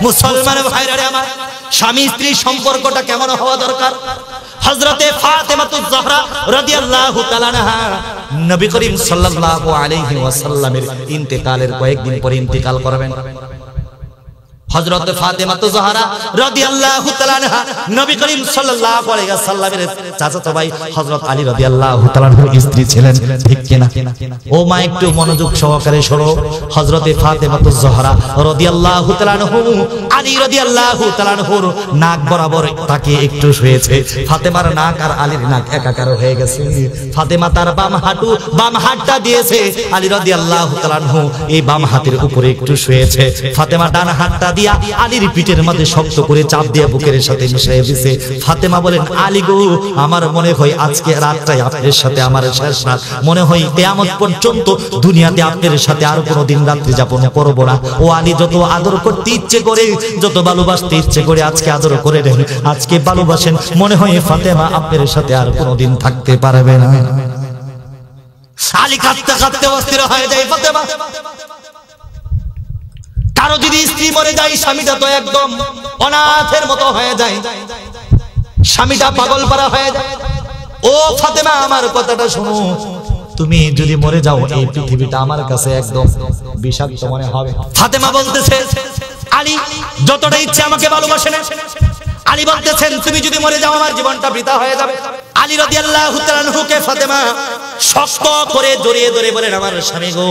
মুসলমান ভাইরা আমার, স্বামী স্ত্রী সম্পর্কটা কেমন হওয়া দরকার? হযরতে ফাতেমাতুজ জাহরা রাদিয়াল্লাহু তাআলা আনহা নবী করিম সাল্লাল্লাহু আলাইহি ওয়াসাল্লামের ইন্তেকালের কয়েকদিন পরে ইন্তেকাল করবেন। হযরত ফাতেমাতুজ জাহরা রাদিয়াল্লাহু তাআলা আনহা নবী করিম সাল্লাল্লাহু আলাইহি ওয়াসাল্লামের চাচাতো ভাই হযরত আলী রাদিয়াল্লাহু তাআলার স্ত্রী ছিলেন, ঠিক কি না? ও মা, একটু মনোযোগ সহকারে শোনো। হযরত ফাতেমাতুজ জাহরা রাদিয়াল্লাহু তাআলা আনহু আলী রাদিয়াল্লাহু তাআলা আনহুর নাক বরাবর তাকে একটু শুয়েছে। ফাতেমার নাক আর আলীর নাক একাকার হয়ে গেছে। ফাতেমা তার বাম হাতটা দিয়েছে, আলী রাদিয়াল্লাহু তাআলা আনহু এই বাম হাতের উপরে একটু শুয়েছে। ফাতেমা ডান হাতটা দিয়া আলীর পিঠের মধ্যে শক্ত করে চাপ দিয়ে বুকের সাথে মিশিয়ে দিয়েছে। ফাতেমা বলেন, আলী গো, আমার মনে হয় আজকে রাতটাই আপনার সাথে আমার শেষ রাত। মনে হয় কিয়ামত পর্যন্ত দুনিয়াতে আপনার সাথে আর কোনো দিন রাত্রি যাপন করব না। ও আলী, যত আদর করতে ইচ্ছে করে, যত ভালোবাসতে ইচ্ছে করে আজকে আদর করে দেন, আজকে ভালোবাসেন। মনে হয় ফাতেমা আপনার সাথে আর কোনো দিন থাকতে পারবে না। আলী কাঁদতে কাঁদতে অস্থির হয়ে যায়। ফাতেমা, কারো যদি স্ত্রী মরে যায়, স্বামীটা তো একদম অনাথের মতো হয়ে যায়, স্বামীটা পাগল পারা হয়ে যায়। ও ফাতেমা, আমার কথাটা শোনো, তুমি যদি মরে যাও এই পৃথিবীটা আমার কাছে একদম বিষাক্ত মনে হবে। ফাতেমা বলতেছে, আলী যতটা ইচ্ছে আমাকে ভালোবাসেন। আলী বলতেছেন, তুমি যদি মরে যাও আমার জীবনটা বৃথা হয়ে যাবে। আলী রাদিয়াল্লাহু তাআলা আনহুকে ফাতেমা শক্ত করে জড়িয়ে ধরে বলেন, আমার স্বামী গো,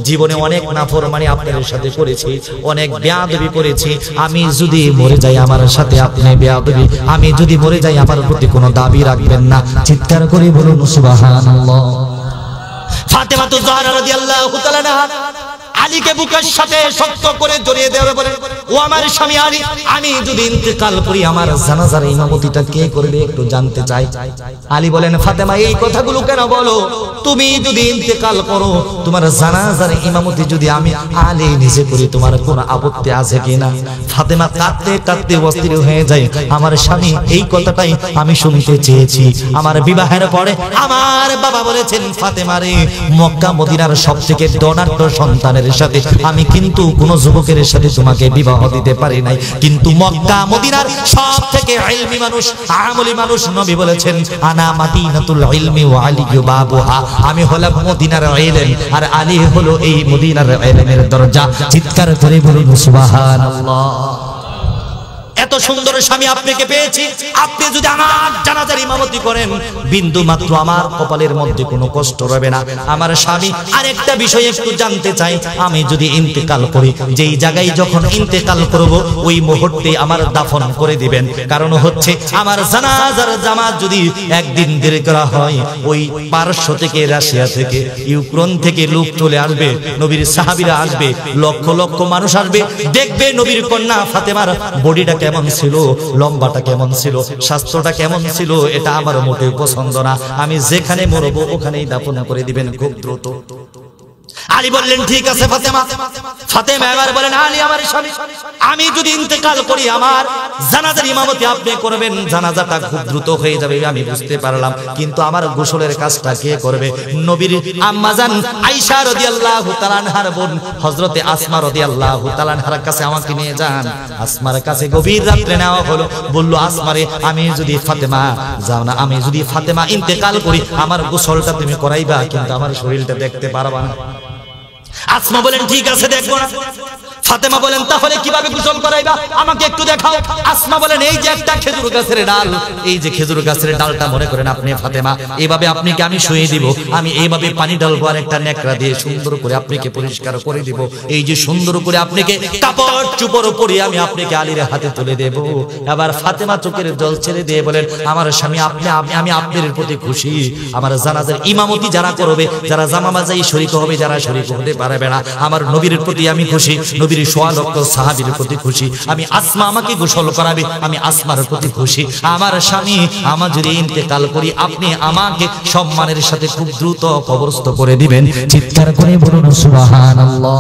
জীবনে অনেক নাফরমানি আপনাদের সাথে করেছি, অনেক বেয়াদবি করেছি। আমি যদি মরে যাই আমার সাথে আপনি বেয়াদবি, আমি যদি মরে যাই আমার প্রতি কোনো দাবি রাখবেন না। চিৎকার করে বলুন সুবহানাল্লাহ। ফাতেমাতুজ জাহরা রাদিয়াল্লাহু তাআলা আনহা আলীকে বুকের সাথে শক্ত করে জড়িয়ে দেবে বলেন, ও আমার স্বামী আলী, আমি যদি ইন্তেকাল করি আমার জানাজার ইমামতিটা কে করবে একটু জানতে চাই। আলী বলেন, ফাতেমা এই কথাগুলো কেন বলো? তুমি যদি ইন্তেকাল করো, তোমার জানাজার ইমামতি যদি আমি আলী নিজে করি, তোমার কোনো আপত্তি আছে কিনা? ফাতেমা কাঁদতে কাঁদতে অস্থির হয়ে যায়। আমার স্বামী, এই কথাটাই আমি শুনতে চেয়েছি। আমার বিবাহের পরে আমার বাবা বলেছেন, ফাতেমা রে, মক্কা মদিনার সবথেকে ধনাঢ্য সন্তানের সাথে আমি কিন্তু কোন যুবকের সাথে তোমাকে বিবাহ দিতে পারি নাই, কিন্তু মক্কা মদিনার সবথেকে ইলমি মানুষ, আমলি মানুষ, নবী বলেছেন, আনা মাদিনাতুল ইলমি ওয়া আলী বাবুহা, আমি হলাম মদিনার ইলম আর আলী হলো এই মদিনার ইলমের দরজা। চিৎকার করে বলুন সুবহানাল্লাহ। এত সুন্দর স্বামী আপনাকে পেয়েছি, আপনি যদি আমার জানাজার ইমামতি করেন, বিন্দু মাত্র আমার কপালের মধ্যে কোনো কষ্ট রবে না। আমার স্বামী, আরেকটা বিষয় একটু জানতে চাই, আমি যদি ইন্তেকাল করি, যেই জায়গায় যখন ইন্তেকাল করব ওই মুহূর্তে আমার দাফন করে দিবেন। কারণ হচ্ছে আমার জানাজার জামাত যদি একদিন দেরি করা হয়, ওই পারস্য থেকে, রাশিয়া থেকে, ইউক্রেন থেকে লোক চলে আসবে, নবীর সাহাবীরা আসবে, লক্ষ লক্ষ মানুষ আসবে, দেখবে নবীর কন্যা ফাতেমার বডিটা কেমন ছিল, লম্বাটা কেমন ছিল, স্বাস্থ্যটা কেমন ছিল, এটা আমার মোটেও পছন্দ না। আমি যেখানে মরবো ওখানেই দাফন করে দিবেন খুব দ্রুত। আলী বললেন, ঠিক আছে ফাতেমা। ফাতেমা এবার বলেন, আলী আমার স্বামী, আমি যদি ইন্তেকাল করি আমার জানাজার ইমামতি আপনি করবেন, জানাজাটা খুব দ্রুত হয়ে যাবে আমি বুঝতে পারলাম, কিন্তু আমার গোসলের কাজটা কে করবে? নবীর আম্মা জান আয়েশা রাদিয়াল্লাহু তাআলা আনহার বোন হযরতে আসমা রাদিয়াল্লাহু তাআলা আনহার কাছে আমাকে নিয়ে যান। আসমার কাছে গভীর রাতে নেওয়া হলো। বলল, আসমারে, আমি যদি ফাতেমা যাও না, আমি যদি ফাতেমা ইন্তেকাল করি, আমার গোসলটা তুমি করাইবা, কিন্তু আমার শরীরটা দেখতে পারবা না। আসমা বলেন, ঠিক আছে, দেখবো না। ফাতেমা বলেন, তাহলে কিভাবে গোসল করাইবা আমাকে একটু দেখাও। আসমা বলেন, এই যে একটা খেজুর গাছের ডাল, এই যে খেজুর গাছের ডালটা মনে করেন আপনি ফাতেমা, এইভাবে আপনাকে আমি শুয়ে দিব, আমি এইভাবে পানি ঢালবো আর একটা নেকড়া দিয়ে সুন্দর করে আপনাকে পরিষ্কার করে দিব। এই যে সুন্দর করে আপনাকে কাপড় চুপড় পরিয়ে আমি আপনাকে আলীর হাতে তুলে দেব। এবার ফাতেমা চোখের জল ছেড়ে দিয়ে বলেন, আমার স্বামী, আমি আপনার প্রতি খুশি। আমার জানাজার ইমামতি যারা করবে, যারা জামামাজাই শরীক হবে, যারা শরীক হতে পারবে না, আমার নবীর প্রতি আমি খুশি, নবীর সোয়া লক্ষ সাহাবীর প্রতি খুশি। আমি আসমা, আমাকে গোসল করাবে, আমি আসমার প্রতি খুশি। আমার স্বামী, আমার যদি ইন্তেকাল করি, আপনি আমাকে সম্মানের সাথে খুব দ্রুত কবরস্থ করে দিবেন। চিৎকার করে বলুন সুবহানাল্লাহ।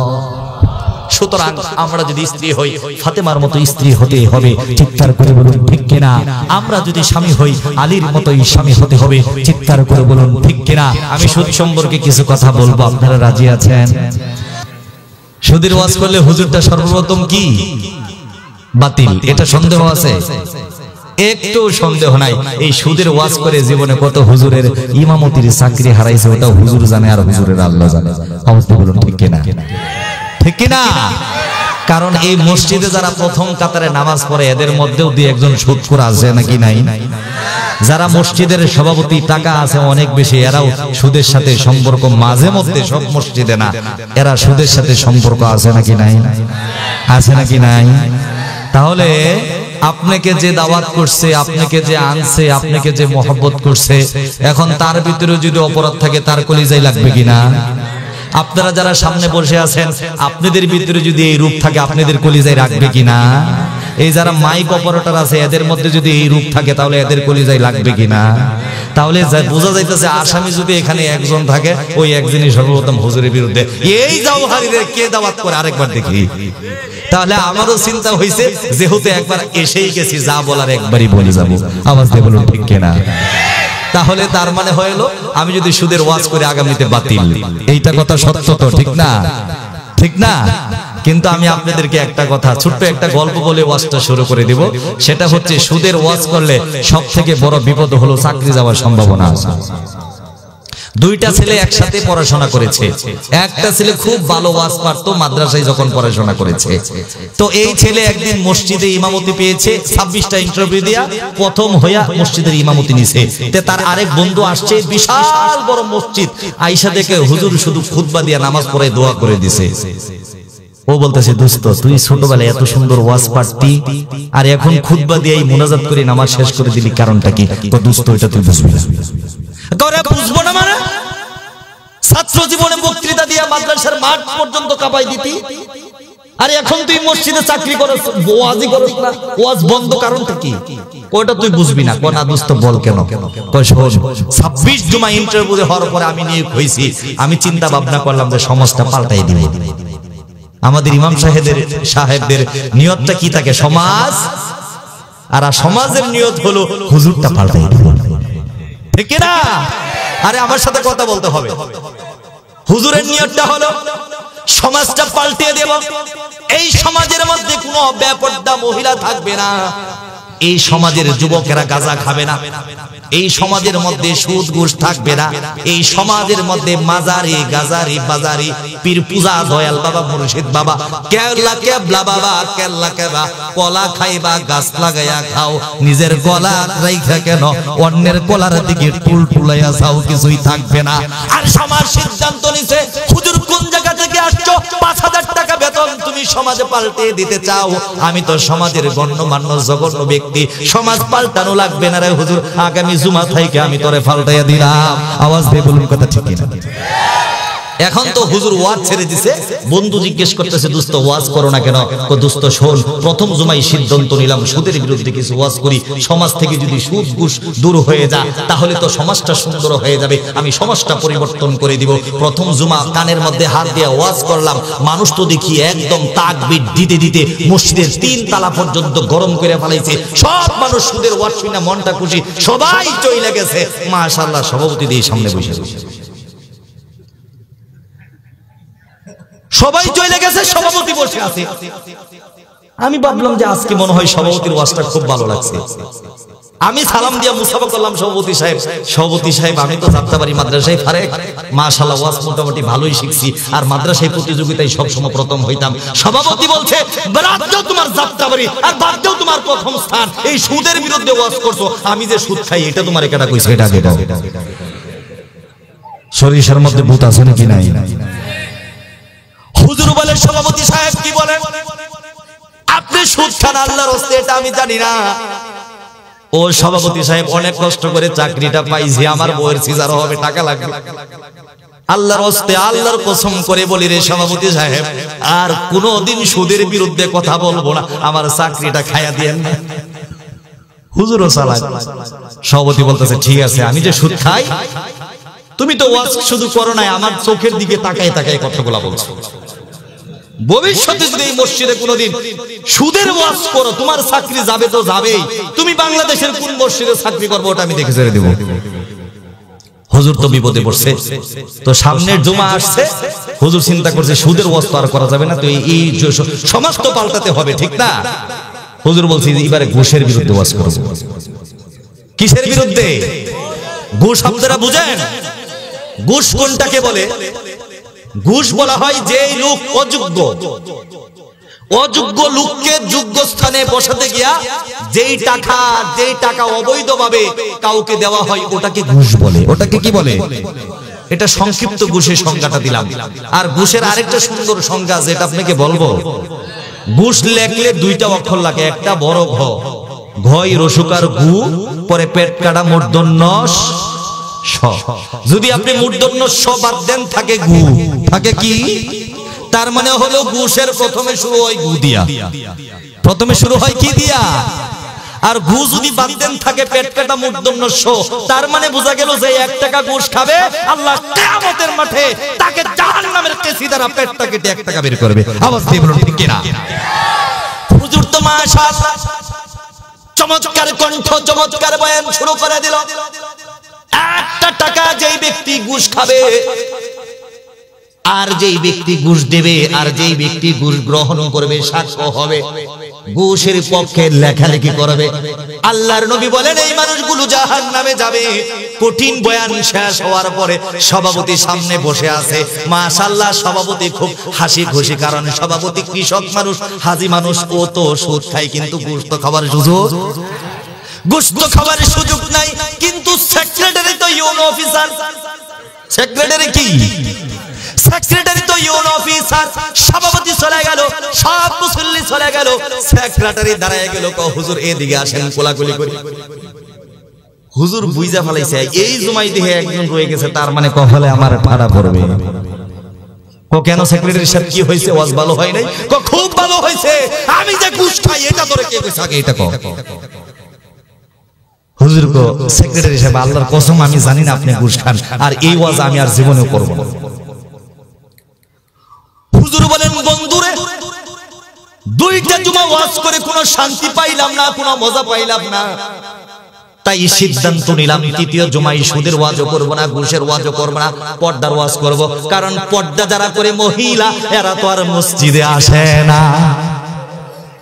সুতরাং আমরা যদি স্ত্রী হই, ফাতেমার মতো স্ত্রী হতে হবে। চিৎকার করে বলুন ঠিক কিনা? আমরা যদি স্বামী হই, আলীর মতোই স্বামী হতে হবে। চিৎকার করে বলুন ঠিক কিনা? আমি সুদ সম্পর্কে কিছু কথা বলবো, আপনারা রাজি আছেন? সুদের ওয়াজ করলে হুজুরটা সর্বপ্রথম কি বাতিল, এটা সন্দেহ আছে? একটু সন্দেহ নাই। এই সুদের ওয়াজ করে জীবনে কত হুজুরের ইমামতির চাকরি হারাইছে, ওটা হুজুর জানে আর হুজুরের আল্লাহ জানে। আওয়াজটা বলুন ঠিক কিনা? ঠিক কিনা? কারণ এই মসজিদে যারা প্রথম কাতারে নামাজ পড়ে এদের মধ্যেও দুই একজন সুদখোর আছে নাকি নাই? যারা মসজিদের সভাপতি, টাকা আছে অনেক বেশি, এরাও সুদের সাথে সম্পর্ক মাঝে মধ্যে, সব মসজিদে না, এরা সুদের সাথে সম্পর্ক আছে নাকি নাই? আছে নাকি নাই? তাহলে আপনাকে যে দাওয়াত করছে, আপনাকে যে আনছে, আপনাকে যে মহব্বত করছে, এখন তার ভিতরে যদি অপরাধ থাকে তার কলিজায় লাগবে কিনা? আপনারা যারা সামনে বসে আছেন, আপনাদের ভিতরে যদি এই রূপ থাকে আপনাদের কলিজায় রাখবে কিনা? এই যারা মাইক অপারেটর আছে এদের মধ্যে যদি এই রূপ থাকে তাহলে এদের কলিজায় লাগবে কিনা? তাহলে বোঝা যাইতেছে আসামি যদি এখানে একজন থাকে, ওই একজনই সর্বপ্রথম হুজুরের বিরুদ্ধে। এই জাওহারীদের কে দাওয়াত করে আরেকবার দেখি। তাহলে আমারও চিন্তা হয়েছে, যেহেতু একবার এসেই গেছি, যা বলার একবারই বলে যাবো। আওয়াজ দিয়ে বলুন ঠিক কিনা? তাহলে তার মানে হলো আমি যদি সুদের ওয়াজ করে আগামীতে বাতিল, এইটা কথা সত্য তো, ঠিক না? ঠিক না? কিন্তু আমি আপনাদেরকে একটা কথা, ছোট্ট একটা গল্প বলে ওয়াজটা শুরু করে দিব। সেটা হচ্ছে সুদের ওয়াজ করলে সব থেকে বড় বিপদ হলো চাকরি যাওয়ার সম্ভাবনা আছে। দুইটা ছেলে একসাথে পড়াশোনা করেছে, একটা ছেলে খুব ভালো ওয়াজ পারতো মাদ্রাসায় যখন পড়াশোনা করেছে। তো এই ছেলে একদিন মসজিদে ইমামতি পেয়েছে, 26টা ইন্টারভিউ দিয়া প্রথম হইয়া মসজিদের ইমামতি নিছে। তার আরেক বন্ধু আসছে, বিশাল বড় মসজিদ, আইসা দেখে হুজুর শুধু খুতবা দিয়া নামাজ পড়ে দোয়া করে দিছে। ও বলতেছে, দোস্ত তুই ছোটবেলায় এত সুন্দর ওয়াজ পারতি, আর এখন খুতবা দিয়েই মুনাজাত করে নামাজ শেষ করে দিলি, কারণটা কি? তো দোস্ত এটা তুই বুঝবি না। বুঝবো না মানে? ছাত্র জীবনে বক্তৃতা দিয়া মাদ্রাসার মাঠ পর্যন্ত কাঁপাই দিতি, আর এখন তুই মসজিদে চাকরি করছ, ওয়াজই করছ না, ওয়াজ বন্ধ, কারণটা কি? ওটা তুই বুঝবি না। কোন দোস্ত বল কেন? 26 জুমা ইন্টারভিউ হওয়ার পরে আমি নিয়োগ হয়েছি, আমি চিন্তা ভাবনা করলাম যে সমাজটা পাল্টাই দিব। আমাদের ইমাম সাহেবদের নিয়তটা কি থাকে? সমাজ। আর সমাজের নিয়ত হলো হুজুরটা পাল্টাই দিব, ঠিক না? আরে আমার সাথে কথা বলতে হবে। হুজুরের নিয়তটা হলো সমাজটা পাল্টিয়ে দেব, এই সমাজের মধ্যে কোনো বেপরদা মহিলা থাকবে না, এই সমাজের যুবকেরা গাঁজা খাবে না, এই সমাজের মধ্যে সুদ ঘুষ থাকবে না, এই সমাজের মধ্যে মাজারি গাজারি বাজারি পীর পূজা দয়াল বাবা মুর্শিদ বাবা কেল্লা কেবলা বাবা কেল্লা কেবা কলা খাইবা গাছ লাগাইয়া খাও, নিজের গলা রাইখা কেন অন্যের কলার দিকে টুল টুলাইয়া যাও, কিছুই থাকবে না। আর সমাজ সিদ্ধান্ত নিছে, হুজুর কোন জায়গা থেকে আসছো, 5000 টাকা বেতন তুমি সমাজে পাল্টে দিতে চাও, আমি তো সমাজের গণ্যমান্য জঘন্য ব্যক্তি, সমাজ পাল্টানো লাগবে না রে হুজুর, আগামী জুমা থেকে আমি তোরে পাল্টাইয়া দিলাম। আওয়াজ দিয়ে বলুন কথা ঠিক কিনা? এখন তো হুজুর ওয়াজ ছেড়ে দিছে। বন্ধু জিজ্ঞেস করতেছে, দোস্ত ওয়াজ করো না কেন? দোস্ত শোন, প্রথম জুমায় সিদ্ধান্ত নিলাম সুদের বিরুদ্ধে কিছু ওয়াজ করি, সমাজ থেকে যদি সুদ ঘুষ দূর হয়ে যায় তাহলে তো সমাজটা সুন্দর হয়ে যাবে, আমি সমাজটা পরিবর্তন করে দিব। প্রথম জুমা কানের মধ্যে হাত দিয়ে ওয়াজ করলাম, মানুষ তো দেখি একদম তাকবীর দিতে দিতে মসজিদের 3 তালা পর্যন্ত গরম করে ফেলাইছে। সব মানুষ সুদের ওয়াজ শুনে মনটা খুশি, সবাই চলে গেছে। মাশাআল্লাহ, সভাপতি দিয়ে সামনে বসে সবাই চলে গেছে, সভাপতি বসে আছে। আমি ভাবলাম যে আজকে মনে হয় সভাপতির ওয়াজটা খুব ভালো লাগছে। আমি সালাম দিয়া মুসাফা করলাম, সভাপতি সাহেব আমি তো যাত্রাবাড়ি মাদ্রাসায় ফারেক, মাশাআল্লাহ ওয়াজ মোটামুটি ভালোই শিখছি, আর মাদ্রাসায় প্রতিযোগিতায় সবসময় প্রথম হইতাম। সভাপতি বলছে, বাদ দাও তোমার যাত্রাবাড়ি, আর বাদ দাও তোমার প্রথম স্থান, এই সুদের বিরুদ্ধে ওয়াজ করছো, আমি যে সুদ খাই এটা তোমার কেটা কইছে, এটা আগে দাও। সরিষার মধ্যে ভূত আছে নাকি নাই? হুজুর বলে, সভাপতি সাহেব কি বলেন? আপনি সুদ খান আল্লাহর রাস্তায়, এটা আমি জানি না। ও সভাপতি সাহেব, অনেক কষ্ট করে চাকরিটা পাইছি, আমার বউয়ের সিজার হবে, টাকা লাগবে, আল্লাহর রাস্তায় আল্লাহর কসম করে বলি রে সভাপতি সাহেব, আর কোনদিন সুদের বিরুদ্ধে কথা বলবো না, আমার চাকরিটা খাইয়া দিয়েন না। হুজুরও চালাক। সভাপতি বলতেছে, ঠিক আছে, আমি যে সুদ খাই, তুমি তো ওয়াজ শুধু করো নাই, আমার চোখের দিকে তাকায় তাকায় কথাগুলা বলছো, ভবিষ্যতে যদি এই মসজিদে কোনোদিন সুদের ওয়াজ করো, তোমার চাকরি যাবে তো যাবেই, তুমি বাংলাদেশের কোন মসজিদে চাকরি করবো ওটা আমি দেখে ছেড়ে দেব। হুজুর তো বিপদে পড়ছে। তো সামনের জুমা আসছে, হুজুর চিন্তা করছে সুদের ওয়াজ তো আর করা যাবে না, তো এই সমাজ তো পাল্টাতে হবে, ঠিক না? হুজুর বলছি এবারে ঘুষের বিরুদ্ধে ওয়াজ করব। কিসের বিরুদ্ধে? ঘুষ আপনারা বুঝেন? ঘুষ কোনটাকে বলে? ঘুষ বলা হয় যে লোক অযোগ্য, অযোগ্য লোককে যোগ্য স্থানে বসাতে গিয়া যেই টাকা অবৈধভাবে কাউকে দেওয়া হয় ওটাকে ঘুষ বলে। ওটাকে কি বলে? এটা সংক্ষিপ্ত ঘুষের সংজ্ঞাটা দিলাম। আর ঘুষের আরেকটা সুন্দর সংজ্ঞা যেটা আপনাকে বলবো, ঘুষ লেখলে দুইটা অক্ষর লাগে, একটা বড় ঘ, ঘই রসুকার গু, পরে পেট কাটা মূর্ধন্য স। যদি আপনি মূর্ধন্য স বাদ দেন থাকে গু, থাকে কি? তার মানে হলো ঘুষের প্রথমে শুরু হয় গু দিয়া, প্রথমে শুরু হয় কি দিয়া? আর ঘু যদি বাদ দেন থাকে পেট কাটা মূর্ধন্য স, তার মানে বোঝা গেল যে 1 টাকা ঘুষ খাবে আল্লাহ কিয়ামতের মাঠে তাকে জাহান্নামের কেসি দ্বারা পেটটা কেটে 1 টাকা বের করবে। আওয়াজ দিয়ে বলুন ঠিক কিনা? হুজুর তো মাশাআল্লাহ চমৎকার কণ্ঠ, চমৎকার বয়ান শুরু করে দিল। 1 টাকা যেই ব্যক্তি ঘুষ খাবে, আর যেই ব্যক্তি ঘুষ দেবে, আর যেই ব্যক্তি ঘুষ গ্রহণ করবে, সাক্ষ্য হবে, ঘুষের পক্ষে লেখালেখি করবে, আল্লাহর নবী বলেন এই মানুষগুলো জাহান্নামে যাবে। কঠিন বয়ান শেষ হওয়ার পরে সভাপতি সামনে বসে আছে। মাশাআল্লাহ সভাপতি খুব হাসি খুশি, কারণ সভাপতি কৃষক মানুষ, হাজি মানুষ, ও তো সুদ খায় কিন্তু ঘুষ তো খাবার সুযোগ, ঘুষ তো খাবার সুযোগ নাই। কিন্তু সেক্রেটারি তো ইউনো অফিসার, সেক্রেটারি কি? সেক্রেটারি তো ইউনো অফিসার। সভাপতি চলে গেল, সব মুসল্লি চলে গেল, সেক্রেটারি দাঁড়ায় গেল, হুজুর এদিকে আসেন, কোলাকুলি করি। হুজুর বুঝা ফেলাইছে এই জুমাই দিয়ে একজন রয়ে গেছে, তার মানে কপালে আমার ভাড়া পড়বে। কেন সেক্রেটারি সাহেব কি হয়েছে? ওয়াজ ভালো হয় নাই? খুব ভালো হয়েছে। আমি যে ঘুষ খাই এটা তোরে কে কইছে আগে এটা কও। হুজুর কো সেক্রেটারি সাহেব আল্লাহর কসম আমি জানি না আপনি ঘুষ খান, আর এই ওয়াজ আমি আর জীবনেও করব না। হুজুর বলেন বন্ধুরে, 2টা জুমা ওয়াজ করে কোনো শান্তি পাইলাম না, কোনো মজা পাইলাম না, তাই সিদ্ধান্ত নিলাম 3য় জুমায় সুদের ওয়াজও করব না, ঘুষের ওয়াজও করব না, পর্দার ওয়াজ করব। কারণ পর্দা যারা করে মহিলা, এরা তো আর মসজিদে আসে না।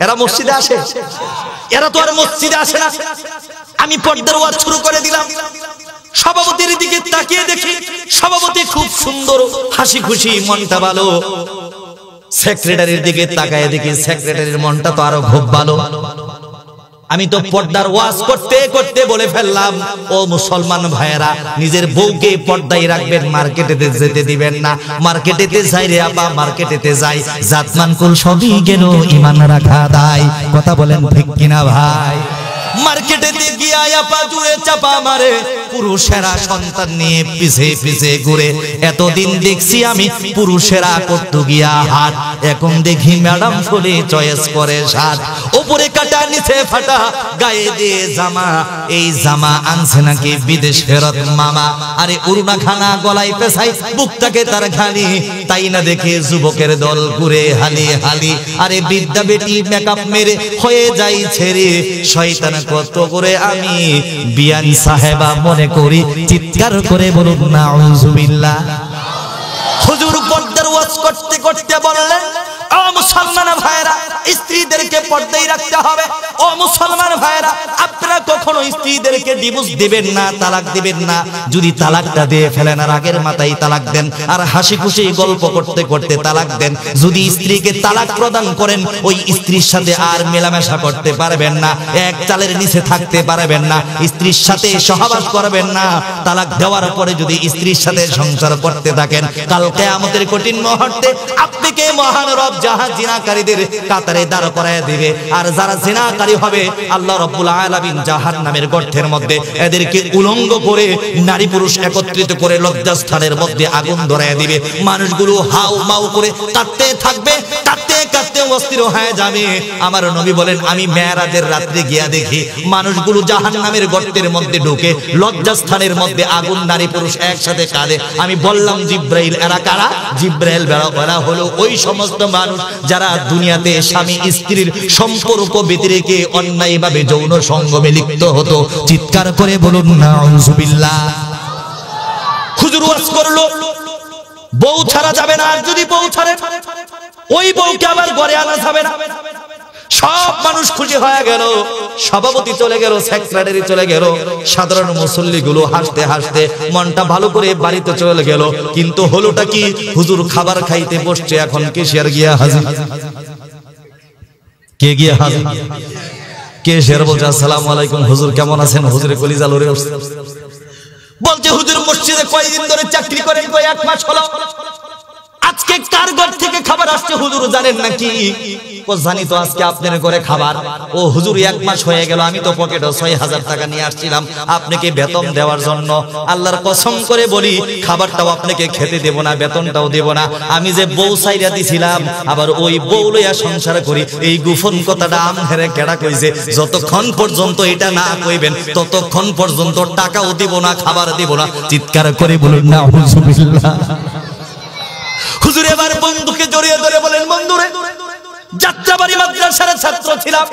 এরা মসজিদে আসে? এরা তো আর মসজিদে আসে না। আমি পর্দার ওয়াজ শুরু করে দিলাম। সভাপতির দিকে তাকিয়ে দেখি সভাপতি খুব সুন্দর, হাসি খুশি, মনটা ভালো। সেক্রেটারির দিকে তাকায় দেখি সেক্রেটারির মনটা তো আরো খুব ভালো। আমি তো পর্দার ওয়াজ করতে করতে বলে ফেললাম, ও মুসলমান ভাইয়েরা, নিজের বউকে পর্দায় রাখবেন, মার্কেটেতে যেতে দিবেন না। মার্কেটেতে যাই রে আপা, মার্কেটেতে যাই, জাতমান কুল সবই গেল, ঈমান রাখা দায়। কথা বলেন ঠিক কিনা ভাই? মার্কেটেতে গিয়া আপা জুড়ে চাপা মারে, পুরুষেরা সন্তান নিয়ে পিছে পিছে ঘুরে। এতদিন দেখছি আমি পুরুষেরা করতে গিয়া হাত, এখন দেখি ম্যাডাম ফুলে চয়েস করে সাত। উপরে কাটা নিচে ফাটা, গায়ে দিয়ে জামা, এই জামা আনছে নাকি বিদেশ ফেরত মামা। আরে উড়না খানা গলায় পেছাই, বুকটাকে তার খালি, তাই না দেখে যুবকের দল ঘুরে হালি হালি। আরে বিদ্যা বেটি মেকআপ মেরে হয়ে যাই ছেড়ে, শয়তান কত করে আমি বিয়ান সাহেবা মনে করি। চিৎকার করে বলুন নাউজুবিল্লাহ। হুজুর পর্দার ওয়াজ করতে করতে বললেন, ও মুসলমান ভাইরা, স্ত্রীদেরকে পর্দায় রাখতে হবে। ও মুসলমান ভাইরা, আপনারা কখনো স্ত্রীদেরকে ডিভোর্স দিবেন না, তালাক দিবেন না। যদি তালাকটা দিয়ে ফেলেন আর আগের মাথায় তালাক দেন, আর হাসি খুশি গল্প করতে করতে তালাক দেন। যদি স্ত্রীকে তালাক প্রদান করেন, ওই স্ত্রীর সাথে আর মেলামেশা করতে পারবেন না, এক চালের নিচে থাকতে পারবেন না, স্ত্রীর সাথে সহবাস করবেন না। তালাক দেওয়ার পরে যদি স্ত্রীর সাথে সংসার করতে থাকেন, কাল কিয়ামতের কঠিন মুহূর্তে আপনাকে মহান রব জাহাজ জিনাকারীদের কাতারে দাঁড় করায় দিবে। আর যারা জিনাকারী হবে, আল্লাহ রাব্বুল আলামিন জাহান্নামের গর্তের মধ্যে এদেরকে উলঙ্গ করে নারী পুরুষ একত্রিত করে লজ্জাস্থানের মধ্যে আগুন ধরায় দিবে। মানুষগুলো হাউ মাউ করে কাঁদতে থাকবে, কাঁদতে কাঁদতে অস্থির হয়ে যাবে। আমার নবী বলেন, আমি মেরাজের রাত্রে গিয়া দেখি মানুষগুলো জাহান্নামের গর্তের মধ্যে ঢুকে লজ্জাস্থানের মধ্যে আগুন, নারী পুরুষ একসাথে কাঁদে। আমি বললাম, জিব্রাইল এরা কারা? জিব্রাইল এরা হলো ওই সমস্ত মানুষ যারা দুনিয়াতে স্বামী স্ত্রীর সম্পর্ক বেঁধে রেখে অন্যায়ভাবে যৌন সঙ্গমে লিপ্ত হতো। চিৎকার করে বলুন নাউজুবিল্লাহ। হুজুর ওয়াজ করলো, বউ ছাড়া যাবে না, আর যদি বউ ছাড়ে ওই বউকে আবার ঘরে আনা যাবে না। সব মানুষ খুশি হয়ে গেল, সভাপতি চলে গেল, সেক্রেটারি চলে গেল, সাধারণ মুসল্লিগুলো হাসতে হাসতে মনটা ভালো করে বাড়িতে চলে গেল। কিন্তু হলোটা কি, হুজুর খাবার খাইতে বসছে, এখন কেশিয়ার গিয়া হাজির। কে গিয়া হাজির? কেশিয়ার বলছে আসসালামু আলাইকুম হুজুর, কেমন আছেন? হুজুরে কলিজা লড়ে উঠছে, বলছে হুজুর মসজিদে কয়দিন ধরে চাকরি করেন? কই 1 মাস হলো। আজকে কার ঘর থেকে খাবার আসছে হুজুর জানেন নাকি? ও জানি তো, আজকে আপনার ঘরে খাবার। ও হুজুর 1 মাস হয়ে গেল, আমি তো পকেটে 6000 টাকা নিয়ে আসছিলাম আপনাকে বেতন দেওয়ার জন্য। আল্লাহর কসম করে বলি, খাবারটাও আপনাকে খেতে দেব না, বেতনটাও দেব না। আমি যে বউ সাইরা দিছিলাম, আবার ওই বউ লইয়া সংসার করি, এই গোপন কথাটা আমহেরে কেডা কইছে, যতক্ষণ পর্যন্ত এটা না কইবেন ততক্ষণ পর্যন্ত টাকাও দিব না, খাবার দিব না। চিৎকার করে বলুন নাউজুবিল্লাহ। হুজুর এবার বন্ধুকে জড়িয়ে ধরে বলেন, বন্ধুরে, যাত্রাবাড়ি মাদ্রাসার ছাত্র ছিলাম,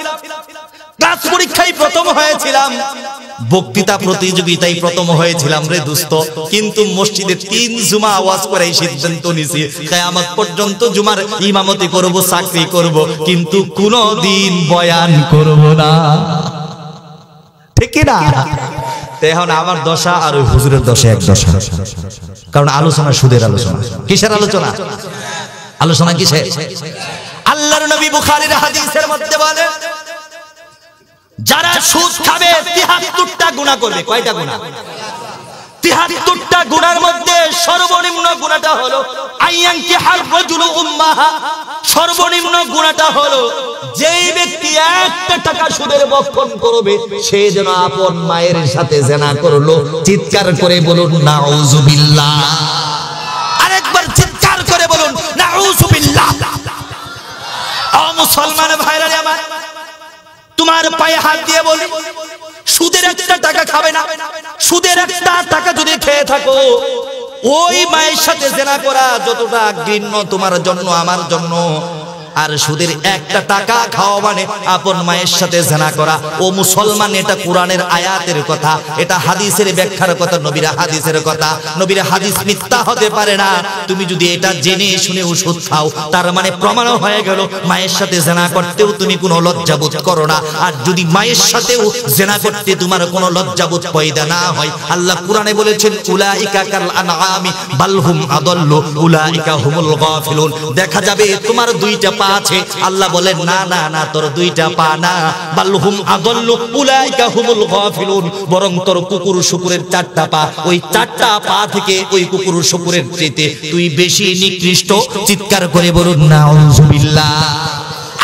ক্লাস পরীক্ষায় প্রথম হয়েছিলাম, বক্তৃতা প্রতিযোগিতায় প্রথম হয়েছিলাম রে দোস্ত। কিন্তু মসজিদে 3 জুমা আওয়াজ করে সিদ্ধান্ত নিয়েছি, কিয়ামত পর্যন্ত জুমার ইমামতি করব, চাকরি করব, কিন্তু কোনদিন বয়ান করব না। ঠিক কি না? এখন আমার দশা আর ওই হুজুরের দশা এক দশা। কারণ আলোচনা সুদের আলোচনা। কিসের আলোচনা? আলোচনা কিসের? আল্লাহর নবী বুখারীর হাদিসের মধ্যে বলে, যারা সুদ খাবে 73টা গুনাহ করবে। কয়টা গুনাহ? 73টা গুনার মধ্যে সর্বনিম্ন গুনাহটা হলো আইয়ানকি হার রাজুলু উম্মাহা। সর্বনিম্ন গুনাহটা হলো যেই ব্যক্তি 1 টাকা সুদের ভক্ষণ করবে, সে যেন আপন মায়ের সাথে জিনা করলো। চিৎকার করে বলুন নাউজুবিল্লাহ। আরেকবার চিৎকার করে বলুন নাউজুবিল্লাহ। ও মুসলমান ভাইরা আমার, তোমার পায়ে হাত দিয়ে বলি, সুদের 1 টাকা খাবে না। সুদের 1 টাকা যদি খেয়ে থাকো, ওই মায়ের সাথে জিনা করা যতটা ঘৃণ্য তোমার জন্য, আমার জন্য। আর সুদের 1 টাকা খাওয়া মানে আপন মায়ের সাথে জিনা করা। ও মুসলমান, এটা কোরআনের আয়াতের কথা, এটা হাদিসের ব্যাখ্যার কথা, নবীর হাদিসের কথা। নবীর হাদিস মিথ্যা হতে পারে না। তুমি যদি এটা জেনে শুনে ওষুধ খাও, তার মানে প্রমাণ হয়ে গেল মায়ের সাথে জিনা করতেও তুমি কোনো লজ্জাবোধ করো না। আর যদি মায়ের সাথেও জিনা করতে তোমার কোনো লজ্জাবোধ পয়দা না হয়, আল্লাহ কোরআনে বলেছেন উলাইকা কাল আনআমি বাল হুম আদাল্লু উলাইকা হুমুল গাফিলুন। দেখা যাবে তোমার 2টা পা আছে, আল্লাহ বলেন না না না, তোর 2টা পা না, বাল হুম আদাল্লু উলাইকা হুমুল গাফিলুন, বরং তোর কুকুর শুকুরের 4টা পা। ওই 4টা পা থেকে ওই কুকুর শুকুরের চাইতে তুই বেশি নিকৃষ্ট। চিৎকার করে বলুন নাউজুবিল্লাহ।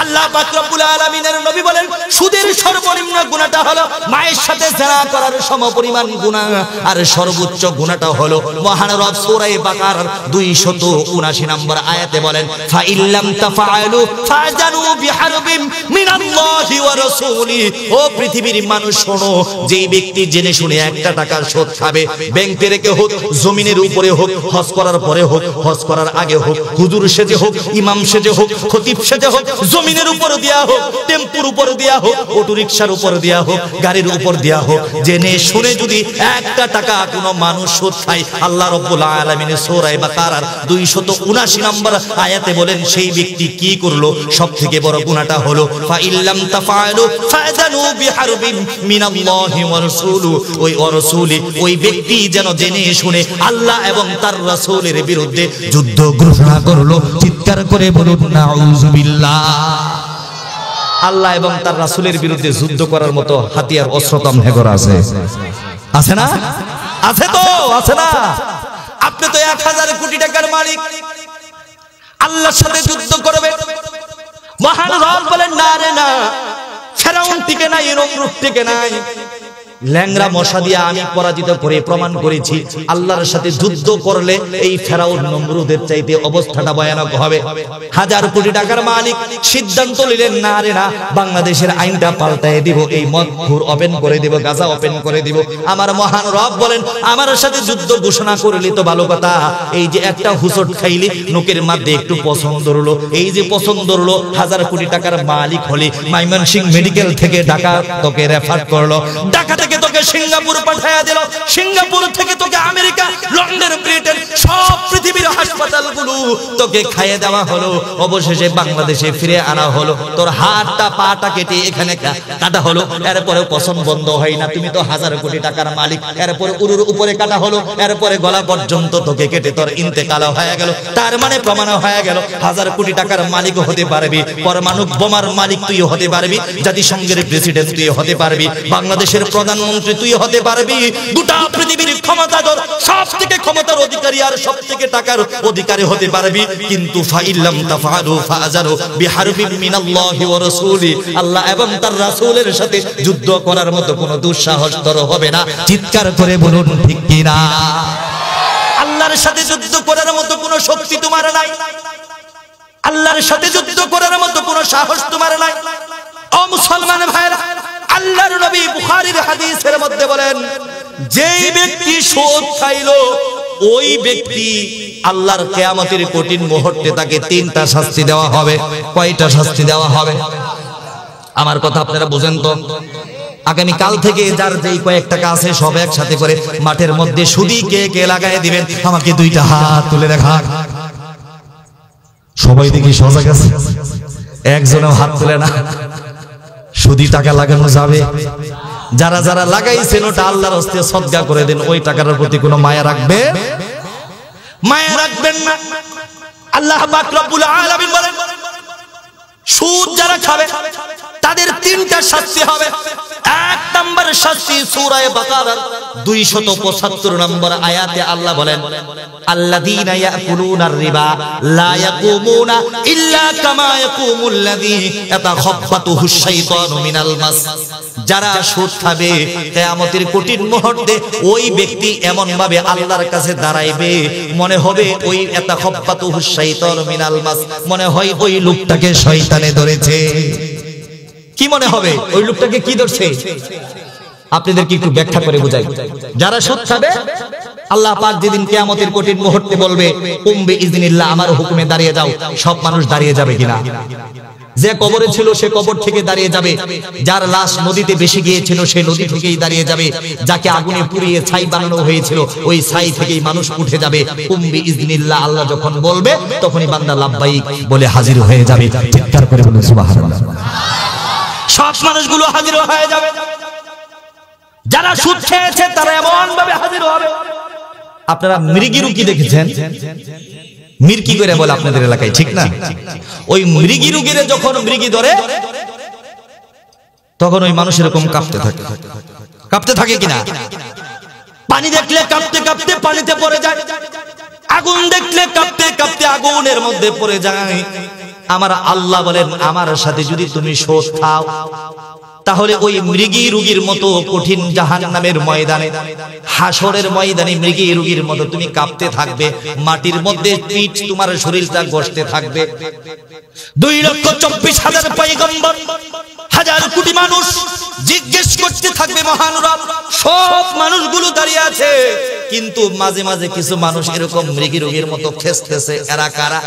আল্লাহ পাক রব্বুল আলামিনের নবী বলেন, সুদের সর্বনিম্ন গুনাহটা হলো মায়ের সাথে জিনা করার সমপরিমাণ গুনাহ, আর সর্বোচ্চ গুনাহটা হলো মহান রব সূরা বাকারার 279 নম্বর আয়াতে বলেন, ফা ইল্লাম তাফআলু ফাজানু বিহারবিম মিনাল্লাহি ওয়া রাসূলিহি। ও পৃথিবীর মানুষ শোনো, যেই ব্যক্তি জেনে শুনে 1 টাকার সুদ খাবে, ব্যাংকে রেখে হোক, জমিনের উপরে হোক, হজ করার পরে হোক, হজ করার আগে হোক, হুজুর সেজে হোক, ইমাম সেজে হোক, খতিব সেজে হোক, জমিনের উপর দেয়া হোক, টেম্পুর উপর দেয়া হোক, অটো রিকশার উপর দেয়া হোক, গাড়ির উপর দেয়া হোক, জেনে শুনে যদি 1 টাকা কোনো মানুষ সুদ খায়, আল্লাহ রাব্বুল আলামিনের সূরা বাকারার 279 নম্বর আয়াতে বলেন, সেই ব্যক্তি কি করলো? সবথেকে বড় গুনাহটা হলো ফা ইল্লাম তাফআলু ফাযানু বিহারবিন মিনাল্লাহি ওয়া রাসূলু। ওই রাসূলি, ওই ব্যক্তি যেন জেনে শুনে আল্লাহ এবং তার রাসূলের বিরুদ্ধে যুদ্ধ ঘোষণা করলো। চিৎকার করে বলুন নাউজুবিল্লাহ। আল্লাহ এবং তার রাসূলের বিরুদ্ধে যুদ্ধ করার মতো হাতিয়ার, অস্ত্র তো আমহেগর আছে, আছে না? আছে তো, আছে না? আপনি তো 1000 কোটি টাকার মালিক, আল্লাহর সাথে যুদ্ধ করবে। মহান রব বলেন না রে না, ফেরাউন টিকে নাই, নমরুদ টিকে নাই। ল্যাংরা মশা দিয়ে আমি পরাজিত করে প্রমাণ করেছি, আল্লাহর সাথে যুদ্ধ করলে এই ফেরাউন নমরুদের চাইতে অবস্থাটা ভয়ানক হবে। 1000 কোটি টাকার মালিক সিদ্ধান্ত নিলেন, না রে না, বাংলাদেশের আইনটা পাল্টায় দিব, এই মদ ঘুর ওপেন করে দিব, গাঁজা ওপেন করে দিব। আমার মহান রব বলেন, আমার সাথে যুদ্ধ ঘোষণা করলি তো ভালো কথা, এই যে একটা হুসট খাইলি, নোকের মধ্যে একটু পছন্দ হলো, এই যে পছন্দ হলো, 1000 কোটি টাকার মালিক হলি, ময়মনসিংহ মেডিকেল থেকে ঢাকা তোকে রেফার করলো, ঢাকা থেকে থেকে তোকে সিঙ্গাপুর পাঠায়া দিল, সিঙ্গাপুর থেকে তোকে আমেরিকা, লন্ডন, ব্রিটেন, সব পৃথিবীর হাসপাতালগুলো তোকে খাইয়ে দেওয়া হলো, অবশেষে বাংলাদেশে ফিরে আনা হলো, তোর হাতটা পাটা কেটে এখানে কাটা হলো, এরপরে পছন্দ বন্ধ হয় না, তুমি তো 1000 কোটি টাকার মালিক, এরপরে উরুর উপরে কাটা হলো, এরপরে গলা পর্যন্ত তোকে কেটে তোর ইন্তেকাল হয়ে গেল। তার মানে প্রমাণ হয়ে গেল 1000 কোটি টাকার মালিক হতে পারবি, পরমাণু বোমার মালিক তুই হতে পারবি, জাতিসংঘের প্রেসিডেন্ট তুই হতে পারবি, বাংলাদেশের প্রধানমন্ত্রী তুই হতে পারবি, গোটা পৃথিবীর ক্ষমতাধর, সবথেকে ক্ষমতার অধিকারী আর সবথেকে টাকার অধিকারী হতে পারবি, কিন্তু ফাইল্লাম তাফআলু ফাআযারু বিহারবিন মিনাল্লাহি ওয়া রাসূলি, আল্লাহ এবং তার রাসূলের সাথে যুদ্ধ করার মতো কোনো দুঃসাহস তোর হবে না। চিৎকার করে বলুন ঠিক কি না? আল্লাহর সাথে যুদ্ধ করার মতো কোনো শক্তি তোমার নাই, আল্লাহর সাথে যুদ্ধ করার মতো কোনো সাহস তোমার নাই। ও মুসলমান ভাইরা, আল্লাহর নবী বুখারীর হাদিসের মধ্যে বলেন, যেই ব্যক্তি সুদ খাইলো ওই ব্যক্তি আল্লাহর কিয়ামতের কঠিন মুহূর্তে তাকে 3টা শাস্তি দেওয়া হবে। কয়টা শাস্তি দেওয়া হবে? আমার কথা আপনারা বুঝেন তো? আগামী কাল থেকে যার যেই কয়েক টাকা আছে সব একসাথে করে মাঠের মধ্যে সুদি কে কে লাগায় দিবেন, আমাকে 2টা হাত তুলে দেখান। সবাই দেখি সজাগ আছে, একজনও হাত তুলে না। সুদি টাকা লাগানো যাবে? যারা যারা লাগাইছেন ওটা আল্লাহর হস্তে সদকা করে দেন, ওই টাকার প্রতি কোনো মায়া রাখবে? মায়া রাখবেন না। আল্লাহ পাক রব্বুল আলামিন বলেন, সুদ যারা খাবে তাদের 3টা শাস্তি হবে। 1 নম্বর শাস্তি সূরা বাকারার 275 নম্বর আয়াতে আল্লাহ বলেন, আল্লাযীনা ইয়াকুলুনার রিবা লা ইয়াকুমুনা ইল্লা কামা ইয়াকুমুল্লাযী ইয়াতাখাব্বাতুহুশ শাইতানু মিনাল মাস। যারা সুদ খাবে কিয়ামতের কঠিন মুহূর্তে ওই ব্যক্তি এমন ভাবে আল্লাহর কাছে দাঁড়াইবে, মনে হবে ওই ইয়াতাখাব্বাতুহুশ শাইতানু মিনাল মাস, মনে হয় ওই লোকটাকে শয়তানে ধরেছে। কি মনে হবে? ওই লোকটাকে কি ধরছে? আপনাদেরকে একটু ব্যাখ্যা করে বুঝাই। যারা সুদ খাবে আল্লাহ পাক যেদিন কিয়ামতের কঠিন মুহূর্তে বলবে, কুম্বি ইজনিল্লাহ, আমার হুকুমে দাঁড়িয়ে যাও, সব মানুষ দাঁড়িয়ে যাবে কিনা? যে কবরে ছিল সে কবর থেকে দাঁড়িয়ে যাবে, যার লাশ নদীতে ভেসে গিয়েছিল সে নদী থেকেই দাঁড়িয়ে যাবে, যাকে আগুনে পুড়িয়ে ছাই বানানো হয়েছিল ওই ছাই থেকেই মানুষ উঠে যাবে। কুম্বি ইজনিল্লাহ, আল্লাহ যখন বলবে তখনই বান্দা লাব্বাইক বলে হাজির হয়ে যাবে। চিৎকার করে বলুন সুবহানাল্লাহ। সব মানুষগুলো হাজির হয়ে যাবে। যারা সুদ খেয়েছে তারা এমন ভাবে হাজির হবে। আপনারা মৃগী রুগী দেখেছেন? মির্কি করে বলে আপনাদের এলাকায়, ঠিক না? ওই মৃগী রুগীরে যখন মৃগী ধরে তখন ওই মানুষ এরকম কাঁপতে থাকে। কাঁপতে থাকে কিনা? পানি দেখলে কাঁপতে কাঁপতে পানিতে পড়ে যায়, আগুন দেখলে কাঁপতে কাঁপতে আগুনের মধ্যে পড়ে যায়। আমার আল্লাহ বলেন, আমার সাথে যদি তুমি সুদ খাও তাহলে ওই মৃগী রোগীর মতো কঠিন জাহান্নামের ময়দানে, হাসরের ময়দানে মৃগী রোগীর মতো তুমি কাঁপতে থাকবে, মাটির মধ্যে পিঠ তোমার শরীরটা গসতে থাকবে। 2,24,000 পয়গম্বর, হাজার কোটি মানুষ জিজ্ঞেস করতে থাকবে মহান রব। সব মানুষগুলো দাঁড়িয়ে আছে, কিন্তু মাঝে মাঝে কিছু মানুষ এরকম মৃগী রোগীর মতো খেসতেছে। এরা কারা?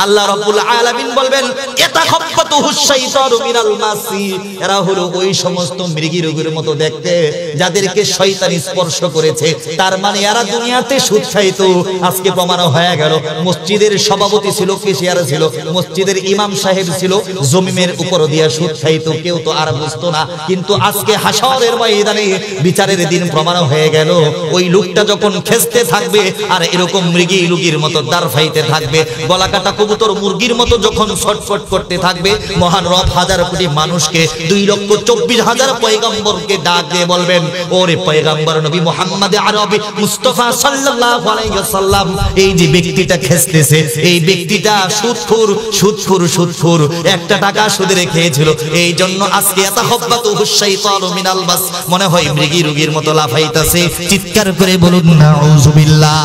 আল্লাহ রাব্বুল আলামিন বলবেন, ইয়াতাখাব্বাতুহুশ শাইতানু মিনাল মাসি। এরা হলো ওই সমস্ত মৃগী রোগীর মতো দেখতে যাদেরকে শয়তান স্পর্শ করেছে। তার মানে এরা দুনিয়াতে সুদ খাইতো। আজকে প্রমাণ হয়ে গেল, মসজিদের সভাপতি ছিল, কেশিয়ার ছিল, মসজিদের ইমাম সাহেব ছিল, জমিনের উপর দিয়া সুদ খাইতো, কেউ তো আর বুঝতো না। কিন্তু আজকে হাসরের ময়দানে বিচারের দিন প্রমাণ হয়ে গেল, ওই লোকটা যখন খেসতে থাকবে আর এরকম মৃগী রোগীর মতো দাঁড় ফাইতে থাকবে, গলা কাটা কবুতর মুরগির মতো যখন ছটফট করতে থাকবে, মহান রব হাজার কোটি মানুষকে, 2,24,000 পয়গম্বরকে ডাক দিয়ে বলবেন, ওরে পয়গম্বর নবী মুহাম্মদ আরবি মুস্তাফা সাল্লাল্লাহু আলাইহি ওয়াসাল্লাম, এই যে ব্যক্তিটা খেসতেছে, এই ব্যক্তিটা সুদখোর সুদখোর সুদখোর, 1 টাকা সুদে রেখেছিল, এই জন্য আজকে ইয়াতাখাব্বাতুহুশ শাইতানু মিনাল মাস, মনে হয় মৃগী রোগীর মতো লাফাইতাছে। চিৎকার করে বলুন নাউযুবিল্লাহ।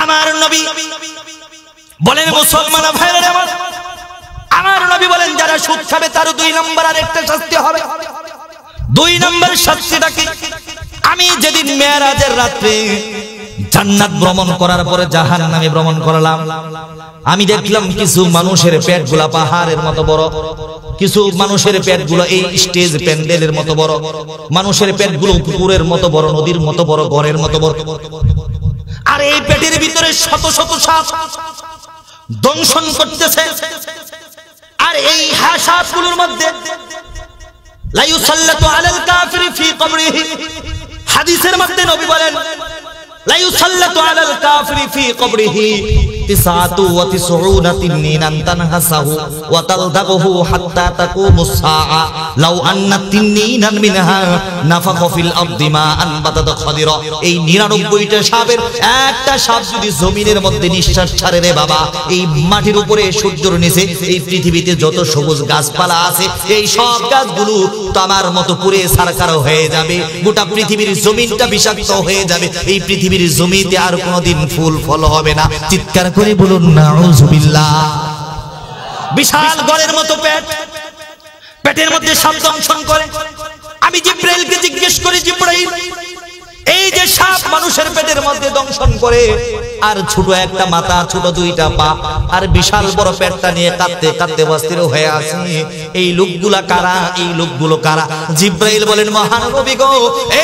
আমার নবী বলেন, মুসলমান ভাইরা আমার, আমার নবী বলেন যারা সুদ খাবে তার 2 নম্বর আরেকটা শাস্তি হবে। 2 নম্বর শাস্তিটা কি? আমি যেদিন মেরাজের রাতে জান্নাত ভ্রমণ করার পরে জাহান্নামে ভ্রমণ করলাম, আমি দেখলাম কিছু মানুষের পেটগুলা পাহাড়ের মতো বড়, কিছু মানুষের পেটগুলো এই স্টেজ প্যান্ডেলের মতো বড়, মানুষের পেটগুলো পুকুরের মতো বড়, নদীর মতো বড়, ঘরের মতো বড়। আর এই পেটের ভিতরে শত শত সাপ দংশন করতেছে। আর এই সাপগুলোর মধ্যে লা ইউসাল্লাতু আলাল কাফিরি ফি কবরিহি, হাদিসের মধ্যে নবী বলেন লা ইউসাল্লাতু আলাল কাফিরি ফি কবরিহি 99 তিন্নিনান তানহাসাহু ওয়া তালদাগুহু হাত্তা তাকুমুস সাআ লাউ আন্না তিন্নিনান মিনহা নাফাখা ফিল আরদি মা আনবাতাত খাদিরা। এই 99টা সাপের একটা সাপ যদি জমিনের মধ্যে নিঃশ্বাস ছাড়ে রে বাবা, এই মাটির উপরে সূর্যের নিচে এই পৃথিবীতে যত সবুজ গাছপালা আছে এই সব গাছগুলো তামার মতো পুড়ে ছারখার হয়ে যাবে, গোটা পৃথিবীর জমিনটা বিষাক্ত হয়ে যাবে, এই পৃথিবীর জমিতে আর কোনোদিন ফুল ফল হবে না। চিৎকার করে বলুন নাউযুবিল্লাহ। বিশাল গড়ের মতো পেট, পেটের মধ্যে সাপ দংশন করে। আমি জিব্রাইলকে জিজ্ঞেস করি, জিব্রাইল এই যে সাপ মানুষের পেটের মধ্যে দংশন করে, আর ছোট একটা মাথা, ছোট দুইটা পা, আর বিশাল বড় পেটটা নিয়ে কাঁদতে কাঁদতে অস্থির হয়ে আছে, এই লোকগুলা কারা? এই লোকগুলো কারা? জিব্রাইল বলেন, মহান নবী গো,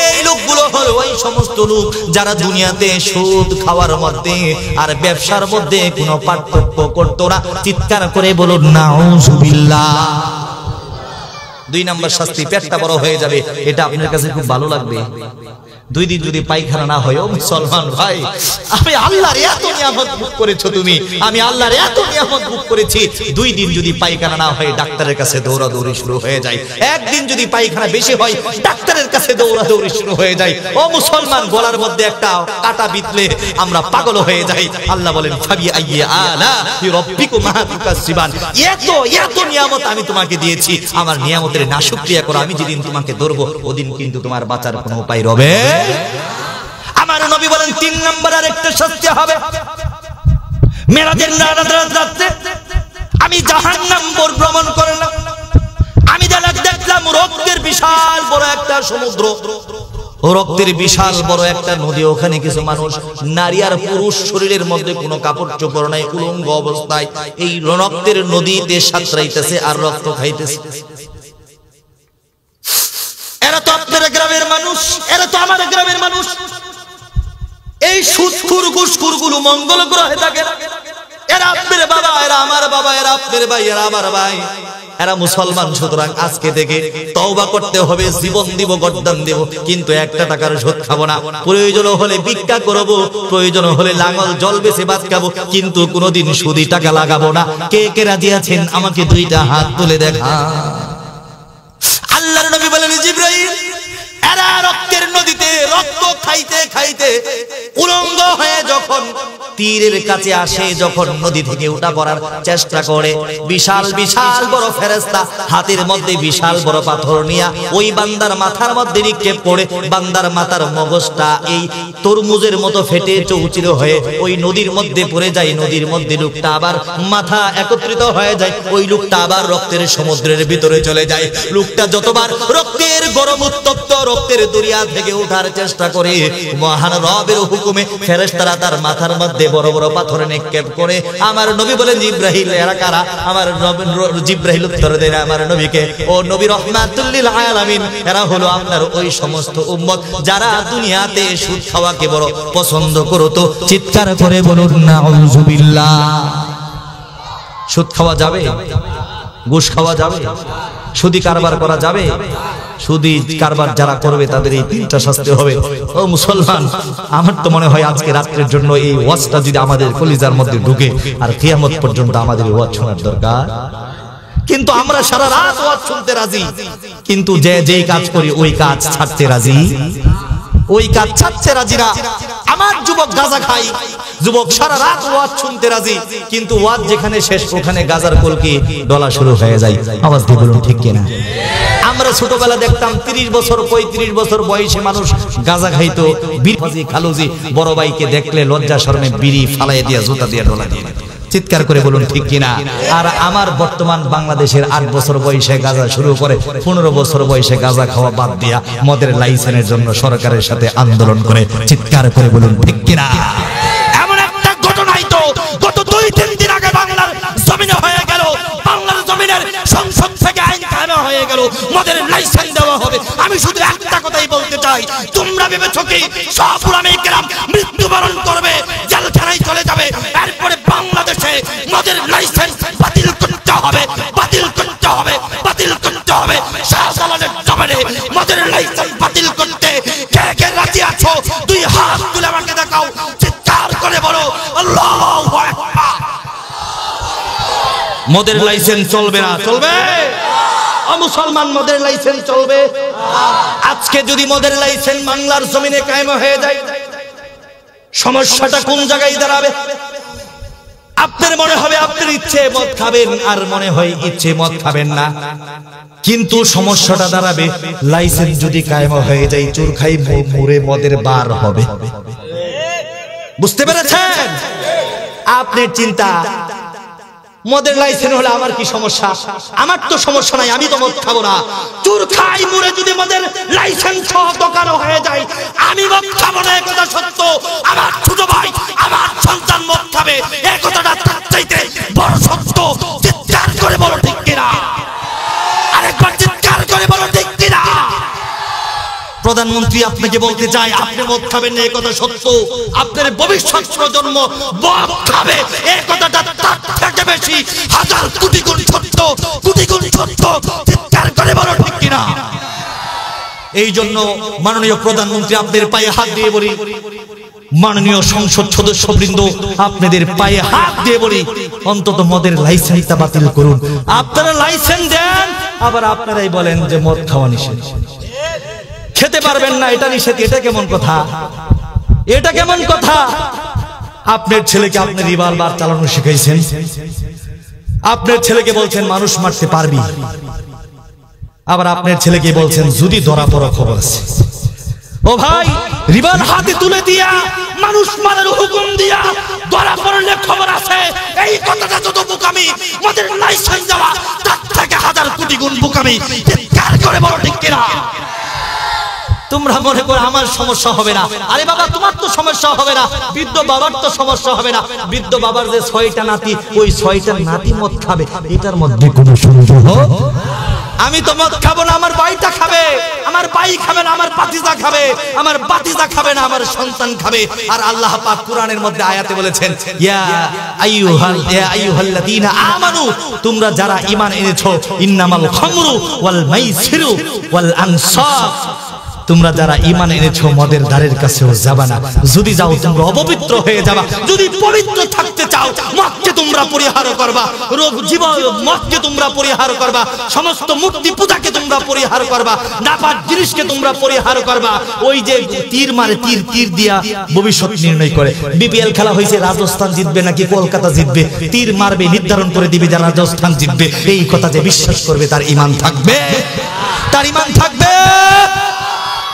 এই লোকগুলো হলো ওই সমস্ত লোক যারা দুনিয়াতে সুদ খাওয়ার মধ্যে আর ব্যবসার মধ্যে কোনো পার্থক্য করতো না। চিৎকার করে বলুন নাউযুবিল্লাহ। 2 নম্বর শাস্তি, পেটটা বড় হয়ে যাবে। এটা আপনার কাছে খুব ভালো লাগবে। 2 দিন যদি পায়খানা না হয়, ও মুসলমান ভাই, আমি আল্লাহর এত নিয়ামত ভোগ করেছো তুমি, আমি আল্লাহর এত নিয়ামত ভোগ করেছি, 2 দিন যদি পায়খানা না হয় ডাক্তারের কাছে দৌড়াদৌড়ি শুরু হয়ে যায়। 1 দিন যদি পায়খানা বেশি হয় ডাক্তারের কাছে দৌড়াদৌড়ি শুরু হয়ে যায়। ও মুসলমান, গলার মধ্যে একটা কাঁটা বিঁধলে আমরা পাগল হয়ে যাই। আল্লাহ বলেন, ফাবি আইয়ি আলা রাব্বিকুমা তুকাজ্জিবান। এত নিয়ামত আমি তোমাকে দিয়েছি, আমার নিয়ামতের নাশুকরিয়া করো, আমি যেদিন তোমাকে ধরবো ওদিন কিন্তু তোমার বাঁচার কোনো উপায় রবে। আমার নবী বলেন 3 নম্বর আরেকটা শাস্তি হবে। মেরাজের রাতে আমি জাহান্নাম ভ্রমণ করলাম, আমি দেখলাম রক্তের বিশাল বড় একটা সমুদ্র, রক্তের বিশাল বড় একটা নদী, ওখানে কিছু মানুষ, নারী আর পুরুষ, শরীরের মধ্যে কোনো কাপড় চোপড় নাই, উলঙ্গ অবস্থায় এই রক্তের নদীতে সাঁতরাইতেছে আর রক্ত খাইতেছে। এরা তো আপনার গ্রামের মানুষ, এরা তো আমার গ্রামের মানুষ। এই সুদখোর ঘুষখোরগুলো মঙ্গল গ্রহে থাকে। এরা আপনার বাবা, এরা আমার বাবা, এরা আপনার ভাই, এরা আমার ভাই, এরা মুসলমান। সুতরাং আজকে থেকে তওবা করতে হবে, জীবন দিব, গর্দান দেব, কিন্তু 1 টাকার সুদ খাবো না। প্রয়োজন হলে ভিক্ষা করব, প্রয়োজন হলে লাঙল জল বেচে ভাত খাবো, কিন্তু কোনোদিন সুদি টাকা লাগাবো না। কে কে রাজি আছেন আমাকে 2টা হাত তুলে দেখা। আল্লাহর নবী বলেন, জিবরাইল, এরা রক্তের নদীতে রক্ত খাইতে খাইতে উলঙ্গ হয়ে যখন তীরের কাছে আসে, যখন নদী থেকে উঠা পড়ার চেষ্টা করে, বিশাল বিশাল বড় ফেরেশতা হাতের মধ্যে বিশাল বড় পাথর নিয়ে ওই বান্দার মাথার মধ্যে নিক্ষেপ করে বান্দার মাথার মগজটা এই তরমুজের মতো ফেটে চৌচির হয়ে ওই নদীর মধ্যে পড়ে যায়। নদীর মধ্যে লোকটা আবার মাথা একত্রিত হয়ে যায়, ওই লোকটা আবার রক্তের সমুদ্রের ভিতরে চলে যায়। লোকটা যতবার রক্তের গরম উত্তপ্ত রক্তের দরিয়া থেকে ওঠার চেষ্টা করে, মহান রবের হুকুমে ফেরেশতারা তার মাথার মধ্যে বড় বড় পাথর নিক্ষেপ করে। আমার নবী বলেন, জিব্রাইল, এরা কারা? আমার জিব্রাইল উত্তর দেন আমার নবীকে, ও নবী রাহমাতুল লিল আলামিন, এরা হলো আপনার ওই সমস্ত উম্মত যারা দুনিয়াতে সুদ খাওয়াকে বড় পছন্দ করতো। চিৎকার করে বলুন নাউযুবিল্লাহ। সুদ খাওয়া যাবে? ঘুষ খাওয়া যাবে? সুদি কারবার করা যাবে? সুদি কারবার যারা করবে তাদের এই 3টা শাস্তি হবে। ও মুসলমান, আমার তো মনে হয় আজকে রাত্রের জন্য এই ওয়াজটা যদি আমাদের কলিজার মধ্যে ঢুকে, আর কিয়ামত পর্যন্ত আমাদের ওয়াজ শোনার দরকার। কিন্তু আমরা সারা রাত ওয়াজ শুনতে রাজি, কিন্তু যেই কাজ করি ওই কাজ ছাড়তে রাজি, ওই কাজ ছাড়তে রাজি না। আমার যুবক গাঁজা খাই, যুবক সারা রাত ওয়াজ শুনতে রাজি, কিন্তু ওয়াজ যেখানে শেষ ওখানে গাঁজার কলকি ডলা শুরু হয়ে যায়। আওয়াজ দিয়ে বলুন ঠিক কিনা? আমরা ছোটবেলা দেখতাম 30 বছর 35 বছর বয়সে মানুষ গাঁজা খাইতো, বিড়ি খালুজি, বড় ভাইকে দেখলে লজ্জা শরমে বিড়ি ফালাই দিয়া জুতা দিয়া ডলা দিয়ে। চিৎকার করে বলুন ঠিক কিনা? আর আমার বর্তমান বাংলাদেশের 8 বছর বয়সে গাঁজা শুরু করে 15 বছর বয়সে গাঁজা খাওয়া বাদ দিয়া মদের লাইসেন্সের জন্য সরকারের সাথে আন্দোলন করে। চিৎকার করে বলুন ঠিক কিনা? এমন একটা ঘটনাই তো গত 2-3 দিন আগে থেকে আইন কায়েম হয়ে গেল, মদের লাইসেন্স দেওয়া হবে। আমি শুধু একটা কথাই বলতে চাই, তোমরা ভেবেছো কি সব উলামায়ে কেরাম মৃত্যুবরণ করবে, জেলখানায় চলে যাবে, এরপরে বাংলাদেশে মদের লাইসেন্স বাতিল করতে হবে, বাতিল করতে হবে, বাতিল করতে হবে। শাহজালালের জমানে মদের লাইসেন্স বাতিল করতে কে কে রাজি আছো? দুই হাত তুলে আমাকে দেখাও, চিৎকার করে বলো আল্লাহু আকবার। মদের লাইসেন্স চলবে না? চলবে? মুসলমান মদের লাইসেন্স চলবে? আজকে যদি মদের লাইসেন্স বাংলার জমিনে কায়েম হয়ে যায়, সমস্যাটা কোন জায়গায় দাঁড়াবে? আপনার মনে হবে আপনার ইচ্ছে মদ খাবেন, আর মনে হয় ইচ্ছে মদ খাবেন না, কিন্তু সমস্যাটা দাঁড়াবে লাইসেন্স যদি কায়েম হয়ে যায়, চোরখাই মুড়ে মদের বার হবে। বুঝতে পেরেছেন? আপনার চিন্তা মদের লাইসেন্স হলে আমার কি সমস্যা? আমার তো সমস্যা নাই, আমি তো মদ খাবো না। চোরখাই মুড়ে যদি মদের লাইসেন্স সহ দোকান হয়ে যায়, আমি মদ খাবো না, একথা সত্য। আমার ছোট ভাই, আমার সন্তান মদ খাবে, এই কথাটা তার চাইতে বড় সত্য। চিৎকার করে বলো ঠিক কিনা? আরেকবার চিৎকার করে বলো ঠিক কিনা? প্রধানমন্ত্রী আপনাকে বলতে চায় আপনি মদ খাবেন না, এই কথা সত্য। আপনার ভবিষ্যৎ প্রজন্ম মদ খাবে, এই কথাটা তার থেকে বেশি হাজার কোটি গুণ সত্য, কোটি গুণ সত্য। চিৎকার করে বলো ঠিক কিনা? এই জন্য মাননীয় প্রধানমন্ত্রী আপনাদের পায়ে হাত দিয়ে বলি, মাননীয় সংসদ সদস্যবৃন্দ আপনাদের পায়ে হাত দিয়ে বলি, অন্তত মদের লাইসেন্সটা বাতিল করুন। আপনারা লাইসেন্স দেন, আবার আপনারাই বলেন যে মদ খাওয়া নিষেধ, খেতে পারবেন না, এটা নিষেধ। এটা কেমন কথা? এটা কেমন কথা? আপনার ছেলেকে আপনি রিভলভার চালানো শিখাইছেন, আপনার ছেলেকে বলছেন মানুষ মারতে পারবি, আবার আপনার ছেলেকে বলছেন যদি ধরা পড়া খবর আছে। ও ভাই, রিভলভার হাতে তুলে দিয়া মানুষ মারার হুকুম দিয়া ধরা পড়লে খবর আছে, এই কথাটা যত বোকামি, মদের লাইসেন্স দেওয়া তার থেকে হাজার কোটি গুণ বোকামি। চিৎকার করে বলো ঠিক কিনা? তোমরা মনে করো আমার সমস্যা হবে না। আরে বাবা, তোমার তো সমস্যা হবে না, বৃদ্ধ বাবার তো সমস্যা হবে না। বৃদ্ধ বাবার যে 6টা নাতি, ওই 6টা নাতি মদ খাবে, এটার মধ্যে কোনো সন্দেহ? আমি তো মদ খাবো না, আমার ভাইটা খাবে, আমার ভাই খাবে না, আমার ভাতিজা খাবে, আমার ভাতিজা খাবে না, আমার সন্তান খাবে। আর আল্লাহ পাক কোরআনের মধ্যে আয়াতে বলেছেন, ইয়া আইয়ুহাল্লাযীনা আমানু, তোমরা যারা ঈমান এনেছো, ইন্নামাল খামরু ওয়াল মাইসিরু ওয়াল আনসাব, তোমরা যারা ঈমান এনেছো মদের দ্বারের কাছেও যাবা না। যদি যাও তোমরা অপবিত্র হয়ে যাবা। যদি পবিত্র থাকতে চাও, মদকে তোমরা পরিহার করবা, মদকে তোমরা পরিহার করবা, সমস্ত মূর্তি পূজাকে তোমরা পরিহার করবা, নাপাক জিনিসকে তোমরা পরিহার করবা। ওই যে তীর মারে, তীর দিয়া ভবিষ্যৎ নির্ণয় করে। বিপিএল খেলা হয়েছে, রাজস্থান জিতবে নাকি কলকাতা জিতবে, তীর মারবে, নির্ধারণ করে দিবে যারা রাজস্থান জিতবে। এই কথা যে বিশ্বাস করবে তার ঈমান থাকবে, তার ঈমান থাকবে।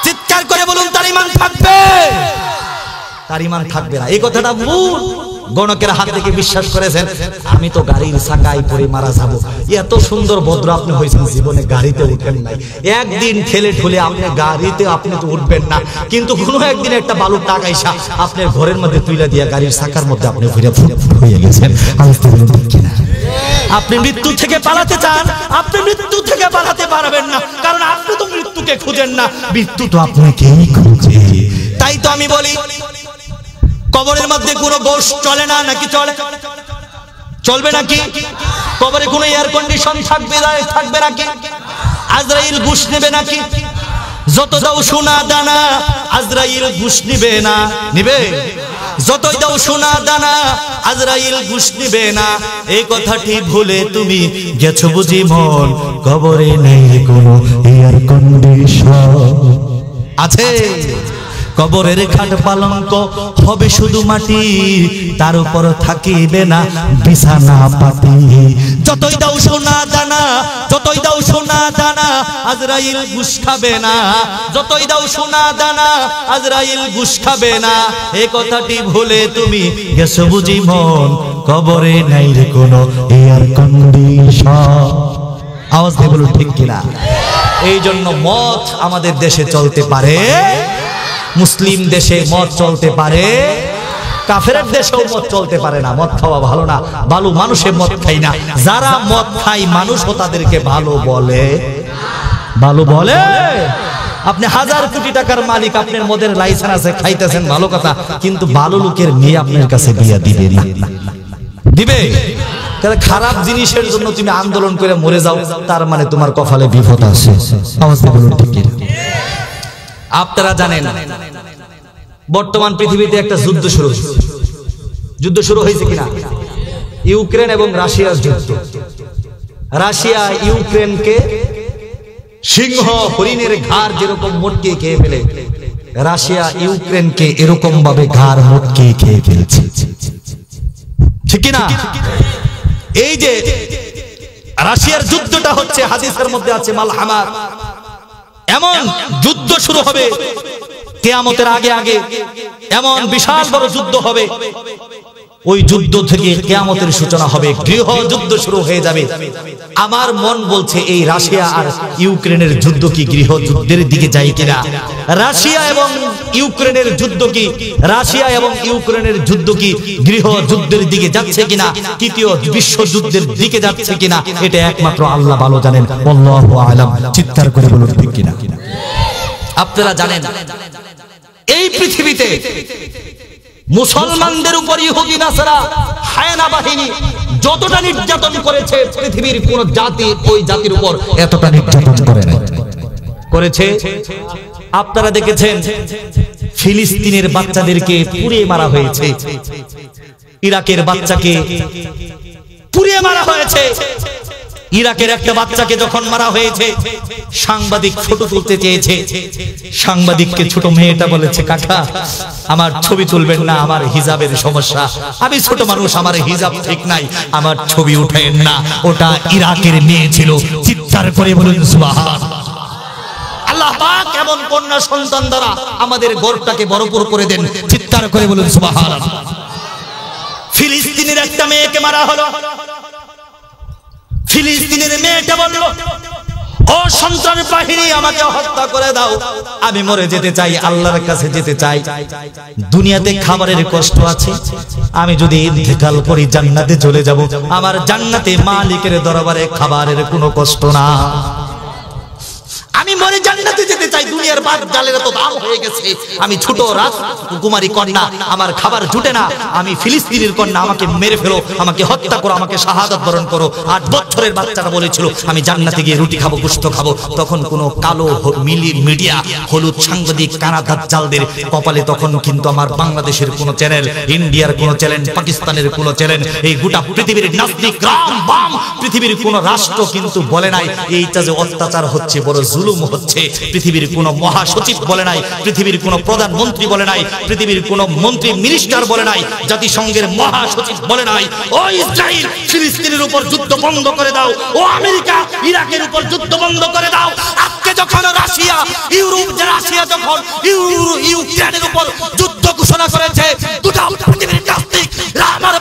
চিৎকার করে বলুন, তার ঈমান থাকবে? তার ঈমান থাকবে না, এই কথাটা ভুল। গণকের হাত থেকে বিশ্বাস করেছেন আমি তো গাড়ির চাকায় পরে মারা যাব। এত সুন্দর ভদ্র আপনি হয়েছেন, জীবনে গাড়িতে উঠেন নাই। একদিন ঠেলে ঠুলে আপনি গাড়িতে আপনি তো উঠবেন না, কিন্তু কোনো একদিন একটা বালুর টাকা আইসা আপনার ঘরের মধ্যে তুইলা দিয়া গাড়ির চাকার মধ্যে আপনি হয়ে গেছেন। আপনি মৃত্যু থেকে পালাতে চান, আপনি মৃত্যু থেকে পালাতে পারবেন না, কারণ আপনি তো মৃত্যুকে খুঁজেন না, মৃত্যু তো আপনাকেই খুঁজে। তাই তো আমি বলি, কবরের মধ্যে কোনো গোশ চলে না নাকি চলে? চলবে নাকি? কবরে কোনো এয়ার কন্ডিশন থাকবে নাকি? আজরাইল ঘুষ নেবে নাকি? যত দাও সোনা দানা, আজরাইল ঘুষ নিবে না? নিবে? যতই দাও সোনা দানা, আজরাইল ঘুষ নিবে না। এই কথাটি ভুলে তুমি গেছো বুঝি মন, কবরে নেই কোনো এয়ার কন্ডিশন। আছে? কবরের খাট পালঙ্ক হবে শুধু মাটি, তার উপর থাকিবে না বিছানা পাতি। যতই দাও সোনা দানা, যতই দাও সোনা দানা, আজরাইল ঘুষ খাবে না। যতই দাও সোনা দানা, আজরাইল ঘুষ খাবে না। এই কথাটি ভুলে তুমি গেছো বুঝি মন, কবরে নাই রে কোনো এয়ার কন্ডিশন। আওয়াজ দিয়ে বলুন ঠিক কিনা? এই জন্য মদ আমাদের দেশে চলতে পারে, মুসলিম দেশে মদ চলতে পারে, কাফেরের দেশেও মদ চলতে পারে না, মদ খাওয়া ভালো না, ভালো মানুষে মদ খায় না। যারা মদ খায় মানুষও তাদেরকে ভালো বলে, ভালো বলে। আপনি 1000 কোটি টাকার মালিক, আপনার মদের লাইসেন্স আছে, খাইতেছেন, ভালো কথা, কিন্তু ভালো লোকের মেয়ে আপনার কাছে বিয়া দিবে না, দিবে? তাহলে খারাপ জিনিসের জন্য তুমি আন্দোলন করে মরে যাও, তার মানে তোমার কপালে বিপদ আছে। আপনারা জানেন বর্তমান পৃথিবীতে একটা যুদ্ধ শুরু হয়েছে। যুদ্ধ শুরু হয়েছে কিনা? ইউক্রেন এবং রাশিয়ার যুদ্ধ। রাশিয়া ইউক্রেনকে সিংহ হরিণের ঘাড় যেরকম মোটকে খেয়ে ফেলে, রাশিয়া ইউক্রেনকে এরকম ভাবে ঘাড় মোটকে খেয়ে ফেলছে, ঠিক কিনা? এই যে রাশিয়ার যুদ্ধটা হচ্ছে, হাদিসের মধ্যে আছে মালহামার, এমন যুদ্ধ শুরু হবে কিয়ামতের আগে আগে, এমন বিশাল বড় যুদ্ধ হবে, ওই যুদ্ধ থেকে কিয়ামতের সূচনা হবে, গৃহ যুদ্ধ শুরু হয়ে যাবে। আমার মন বলছে এই রাশিয়া আর ইউক্রেনের যুদ্ধ কি গৃহ যুদ্ধের দিকে যায় কিনা? রাশিয়া এবং ইউক্রেনের যুদ্ধ কি, রাশিয়া এবং ইউক্রেনের যুদ্ধ কি গৃহ যুদ্ধের দিকে যাচ্ছে কিনা, তৃতীয় বিশ্বযুদ্ধের দিকে যাচ্ছে কিনা, এটা একমাত্র আল্লাহ ভালো জানেন। আল্লাহু আ'লাম। চিৎকার করে বলুন ঠিক কিনা? আপনারা জানেন এই পৃথিবীতে মুসলমানদের উপর ইহুদি নাসারা হায়না বাহিনী যতটা নির্যাতন করেছে, পৃথিবীর কোন জাতি ওই জাতির উপর এতটা নির্যাতন করে নাই, করেছে। আপনারা দেখেছেন ফিলিস্তিনের বাচ্চাদেরকে পুড়িয়ে মারা হয়েছে, ইরাকের বাচ্চাকে পুড়িয়ে মারা হয়েছে। ইরাকের একটা বাচ্চাকে যখন মারা হয়েছে, সাংবাদিক ফটো তুলতে চেয়েছে, সাংবাদিককে ছোট মেয়েটা বলেছে, কাকা আমার ছবি তুলবেন না, আমার হিজাবের সমস্যা, আমি ছোট মানুষ, আমার হিজাব ঠিক নাই, আমার ছবি উঠেন না। ওটা ইরাকের মেয়ে ছিল। চিৎকার করে বলুন সুবহানাল্লাহ। আল্লাহ পাক এমন কন্যা সন্তান দ্বারা আমাদের ঘরটাকে ভরপুর করে দেন। চিৎকার করে বলুন সুবহানাল্লাহ। ফিলিস্তিনের একটা মেয়েকে মারা হলো, ফিলিস্তিনের মেয়েটা বলল, ও সন্ত্রাস বাহিনী আমাকে হত্যা করে দাও, আমি মরে যেতে চাই, আল্লাহর কাছে যেতে চাই। দুনিয়াতে খাবারের কষ্ট আছে, আমি যদি ইন্তেকাল করি জান্নাতে চলে যাব, আমার জান্নাতে মালিকের দরবারে খাবারের কোনো কষ্ট না, আমি মরে জান্নাতে যেতে চাই। দুনিয়ার বাদ জালের তো দাম হয়ে গেছে, আমি ছোট রাজকুমারী কন্যা, আমার খাবার জুটে না, আমি ফিলিস্তিনের কন্যা, আমাকে মেরে ফেলো, আমাকে হত্যা করো, আমাকে শাহাদাত বরণ করো। 8 বছরের বাচ্চাটা বলেছিল আমি জান্নাতে গিয়ে রুটি খাবো, গোশত খাবো। তখন কোনো কালো মিডিয়া, হলুদ সাংবাদিক, কানা দাজ্জালদের কপালে তখন কিন্তু আমার বাংলাদেশের কোনো চ্যানেল, ইন্ডিয়ার কোনো চ্যানেল, পাকিস্তানের কোনো চ্যানেল, এই গোটা পৃথিবীর নাস্তিক রাম বাম পৃথিবীর কোনো রাষ্ট্র কিন্তু বলে নাই এইটা যে অত্যাচার হচ্ছে, বড় জুলুম হচ্ছে। পৃথিবীর কোন মহাসচিব বলে নাই, পৃথিবীর কোন প্রধানমন্ত্রী বলে নাই, পৃথিবীর কোন মন্ত্রী মিনিস্টার বলে নাই, জাতিসংঘের মহাসচিব বলে নাই ও ইসরায়েল ফিলিস্তিনের উপর যুদ্ধ বন্ধ করে দাও, ও আমেরিকা ইরাকের উপর যুদ্ধ বন্ধ করে দাও। আজকে যখন রাশিয়া রাশিয়া যখন ইউক্রেনের উপর যুদ্ধ ঘোষণা করেছে, গোটা পৃথিবীর নাস্তিক আমার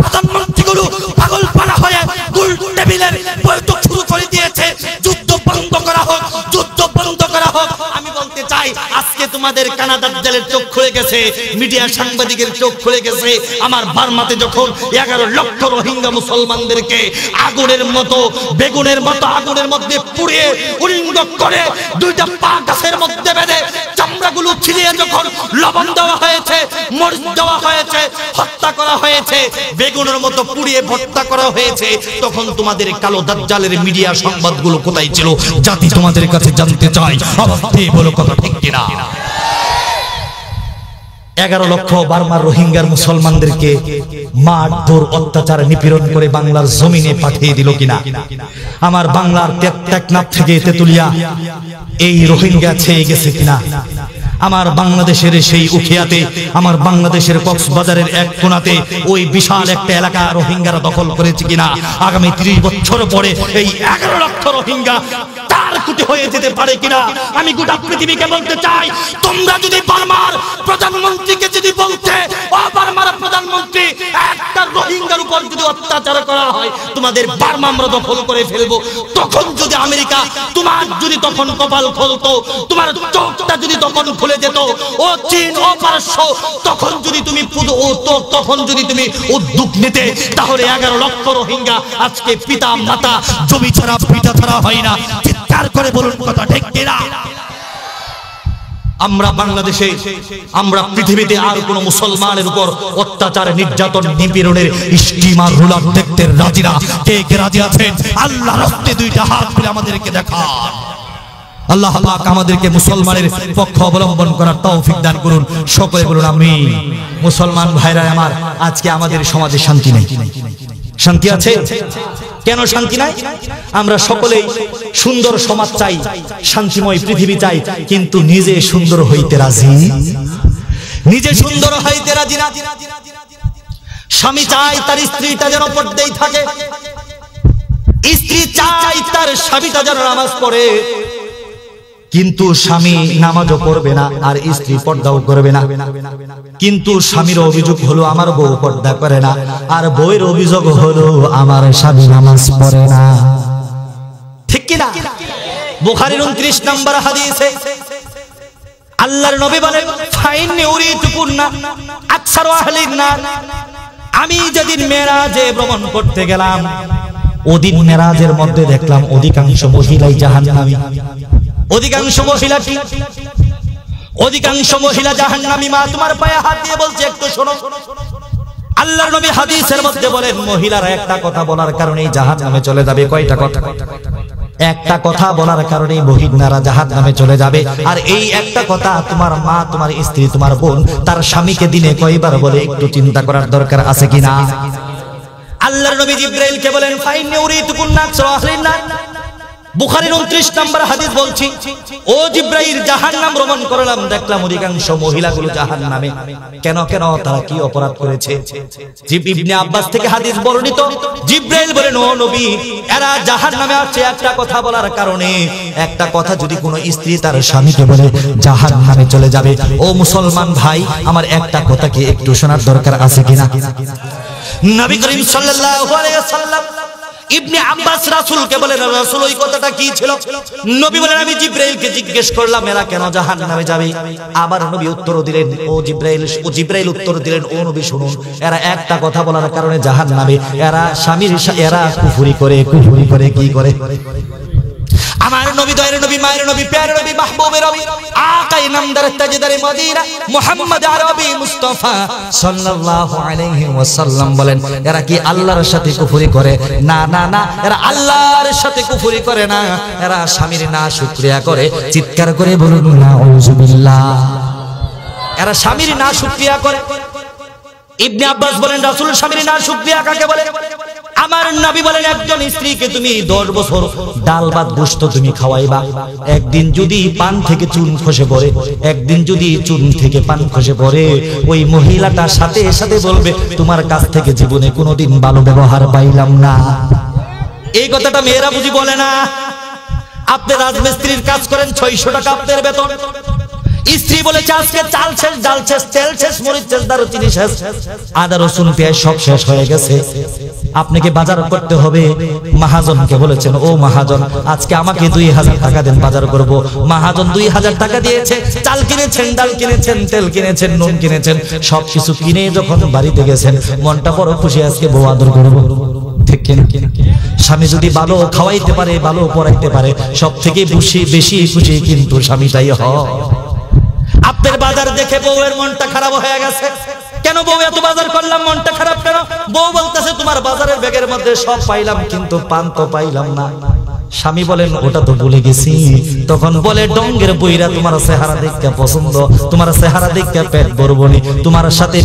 প্রধানমন্ত্রীগুলো পাগলপাড়া হয়ে গোল টেবিলের বৈঠক শুরু করে দিয়েছে, যুদ্ধ বন্ধ করা হোক, যুদ্ধ বন্ধ করা হোক। আমি বলতে চাই আজকে তোমাদের কানা দাজ্জালের চোখ খুলে গেছে, মিডিয়া সাংবাদিকের চোখ খুলে গেছে। আমার বার্মাতে যখন 11 লক্ষ রোহিঙ্গা মুসলমানদেরকে আগুনের মতো, বেগুনের মতো আগুনের মধ্যে পুড়িয়ে উলিঙ্গ করে 2টা পা গাছের মধ্যে বেঁধে চামড়াগুলো ছিলিয়ে যখন লবণ দেওয়া হয়েছে, মরিচ দেওয়া হয়েছে, হত্যা করা হয়েছে, বেগুনের মতো পুড়িয়ে ভর্তা করা হয়েছে, তখন তোমাদের কালো দাজ্জালের মিডিয়া সংবাদগুলো কোথায় ছিল? জাতি তোমাদের কাছে জানতে চাই, অবশ্যই বলো কথা ঠিক কিনা? 11 লক্ষ বার্মার রোহিঙ্গার মুসলমানদেরকে মারধর, অত্যাচার, নিপীড়ন করে বাংলার জমিনে পাঠিয়ে দিল কিনা? আমার বাংলার টেকনাফ থেকে তেতুলিয়া এই রোহিঙ্গা ছেয়ে গেছে কিনা? আমার বাংলাদেশের সেই উখিয়াতে, আমার বাংলাদেশের কক্সবাজারের এক কোণাতে ওই বিশাল একটা এলাকা রোহিঙ্গারা দখল করেছে কিনা? আগামী 30 বছর পরে এই 11 লক্ষ রোহিঙ্গা তার কুটি হয়ে যেতে পারে কিনা? আমি গোটা পৃথিবীকে বলতে চাই, তোমরা যদি বার্মার প্রধানমন্ত্রীকে যদি বলতে, ও বার্মার প্রধানমন্ত্রী একটা রোহিঙ্গার উপর যদি অত্যাচার করা হয় তোমাদের বার্মা আমরা দখল করে ফেলবো, তখন যদি আমেরিকা তোমার যদি তখন কপাল খুলতো, তোমার চোখটা যদি তখন খুলে যেত, ও চীন ও পারস্য, তখন যদি তুমি উদ্যোগ নিতে, তাহলে 11 লক্ষ রোহিঙ্গা আজকে পিতা মাতা জমি ছাড়া পিতা ছাড়া হয় না। চিৎকার করে বলুন কথা ঠিক কিনা? আমরা বাংলাদেশে, আমরা পৃথিবীতে আর কোন মুসলমানের উপর অত্যাচার, নির্যাতন, নিপীড়নের স্টিমার রুলার দেখতে রাজি না। কে কে রাজি আছেন? আল্লাহ রাস্তে দুইটা হাত তুলে আমাদেরকে দেখান। আল্লাহ পাক আমাদেরকে মুসলমানের পক্ষ অবলম্বন করার তৌফিক দান করুন। সকলে বলুন আমিন। মুসলমান ভাইরা আমার, আজকে আমাদের সমাজে শান্তি নেই। শান্তি আছে? কেন শান্তি নাই? আমরা সকলেই সুন্দর সমাজ চাই, শান্তিময় পৃথিবী চাই, কিন্তু নিজে সুন্দর হইতে রাজি, নিজে সুন্দর হইতে রাজি না। স্বামী চাই তার স্ত্রীটা যেন পর্দায় থাকে, স্ত্রী চাই তার স্বামীটা যেন নামাজ পড়ে, কিন্তু স্বামী নামাজও পড়বে না আর স্ত্রী পর্দাও করবে না। কিন্তু স্বামীর অভিযোগ হলো আমার বউ পর্দা করে না, আর বউয়ের অভিযোগ হলো আমার স্বামী নামাজ পড়ে না। ঠিক কি না? বুখারীর 29 নম্বর হাদিসে আল্লাহর নবী বলেন, ফাইন্নী উরিতুকুন্না আকসারু আহলিন নার। আমি যেদিন মেরাজে ভ্রমণ করতে গেলাম, ওদিন মেরাজের মধ্যে দেখলাম অধিকাংশ মহিলাই জাহান্নামী। অধিকাংশ মহিলা জাহান্নামী। মা তোমার পায়ে হাত দিয়ে বলছে, একটু শোনো। আল্লাহর নবী হাদিসের মধ্যে বলেন, মহিলারা একটা কথা বলার কারণেই জাহান্নামে চলে যাবে। কয়টা কথা? একটা কথা বলার কারণেই মহিলারা জাহান্নামে চলে যাবে। আর এই একটা কথা তোমার মা, তোমার স্ত্রী, তোমার বোন তার স্বামীকে দিনে কয়বার বলে, একটু চিন্তা করার দরকার আছে কিনা? আল্লাহর নবী জিবরাইলকে বলেন, ফাইন্নী উরিতুকুন্না আকসারু আহলিন নার। বুখারীর 29 নম্বর হাদিস বলছি, ও জিবরাইল, জাহান্নাম ভ্রমণ করলাম, দেখলাম অধিকাংশ মহিলাগুলো জাহান্নামে। কেন? তারা কি অপরাধ করেছে? ইবনে আব্বাস থেকে হাদিস বর্ণিত, জিবরাইল বলেন, ও নবী, এরা জাহান্নামে আছে একটা কথা বলার কারণে। একটা কথা যদি কোনো স্ত্রী তার স্বামীকে বলে, জাহান্নামে চলে যাবে। ও মুসলমান ভাই আমার, একটা কথা কি একটু শোনার দরকার আছে কিনা? নবী করিম সাল্লাল্লাহু আলাইহি ওয়াসাল্লাম ইবনে আব্বাস রাসূলকে বলেন, রাসূল ওই কথাটা কি ছিল? নবী বলেন, আমি জিবরাইলকে জিজ্ঞেস করলাম এরা কেন জাহান্নামে যাবে। আবার নবী উত্তর দিলেন, ও জিবরাইল উত্তর দিলেন, ও নবী শুনুন, এরা একটা কথা বলার কারণে জাহান্নামে। এরা স্বামীর, এরা কুফরি করে কি করে? আমার নবী, দয়ার নবী, মায়ের নবী, প্যার নবী, মাহবুবের নবী, আকাই নামদার তাজদারে মদিনা মুহাম্মদ আরবি মুস্তাফা সাল্লাল্লাহু আলাইহি ওয়াসাল্লাম বলেন, এরা কি আল্লাহর সাথে কুফরি করে? না, এরা আল্লাহর সাথে কুফরি করে না, এরা স্বামীর নাশুকরিয়া করে। চিৎকার করে বলুন নাউযুবিল্লাহ। এরা স্বামীর নাশুকরিয়া করে। ইবনে আব্বাস বলেন, রাসূল স্বামীর নাশুকরিয়া কাকে বলে? আমার নবী বলেন, একজন স্ত্রীকে তুমি 10 বছর ডাল ভাত গোশত তুমি খাওয়াইবা, একদিন যদি পান থেকে চুন খসে পড়ে, একদিন যদি চুন থেকে পান খসে পড়ে, ওই মহিলাটা সাথে সাথে বলবে, তোমার কাছ থেকে জীবনে কোনোদিন ভালো ব্যবহার পাইলাম না। এই কথাটা মেয়েরা বুঝি বলে না? আপনি রাজমিস্ত্রির কাজ করেন, 600 টাকা আপনার বেতন। স্ত্রী বলেছে, আজকে চাল শেষ, ডাল শেষ, তেল শেষ, মরিচ শেষ, দারুচিনি শেষ, আদা রসুন পেঁয়াজ সব শেষ হয়ে গেছে, আপনাকে বাজার করতে হবে। মহাজনকে বলেছেন, ও মহাজন, আজকে আমাকে 2000 টাকা দেন, বাজার করব। মহাজন 2000 টাকা দিয়েছে। চাল কিনেছেন, ডাল কিনেছেন, তেল কিনেছেন, নুন কিনেছেন, সবকিছু কিনে যখন বাড়িতে গেছেন, মনটা বড় খুশি, আজকে বউ আদর করব। ঠিক কিনা? স্বামী যদি ভালো খাওয়াইতে পারে, ভালো পড়াইতে পারে, সব থেকে বেশি খুশি কিন্তু স্বামীটাই হয়। আপনার বাজার দেখে বউয়ের মনটা খারাপ হয়ে গেছে। কেন বউ এত বাজার করলাম, মনটা খারাপ কেন? বউ বলতেছে, তোমার বাজারের ব্যাগের মধ্যে সব পাইলাম, কিন্তু পান তো পাইলাম না। স্বামী বলেন, ওটা তো ভুলে গেছি। তখন বলে, ডঙ্গের বইরা তোমার চেহারা দেখতে পছন্দ, তোমার চেহারা দেখতে পেট ভরবনি, তোমার সাথে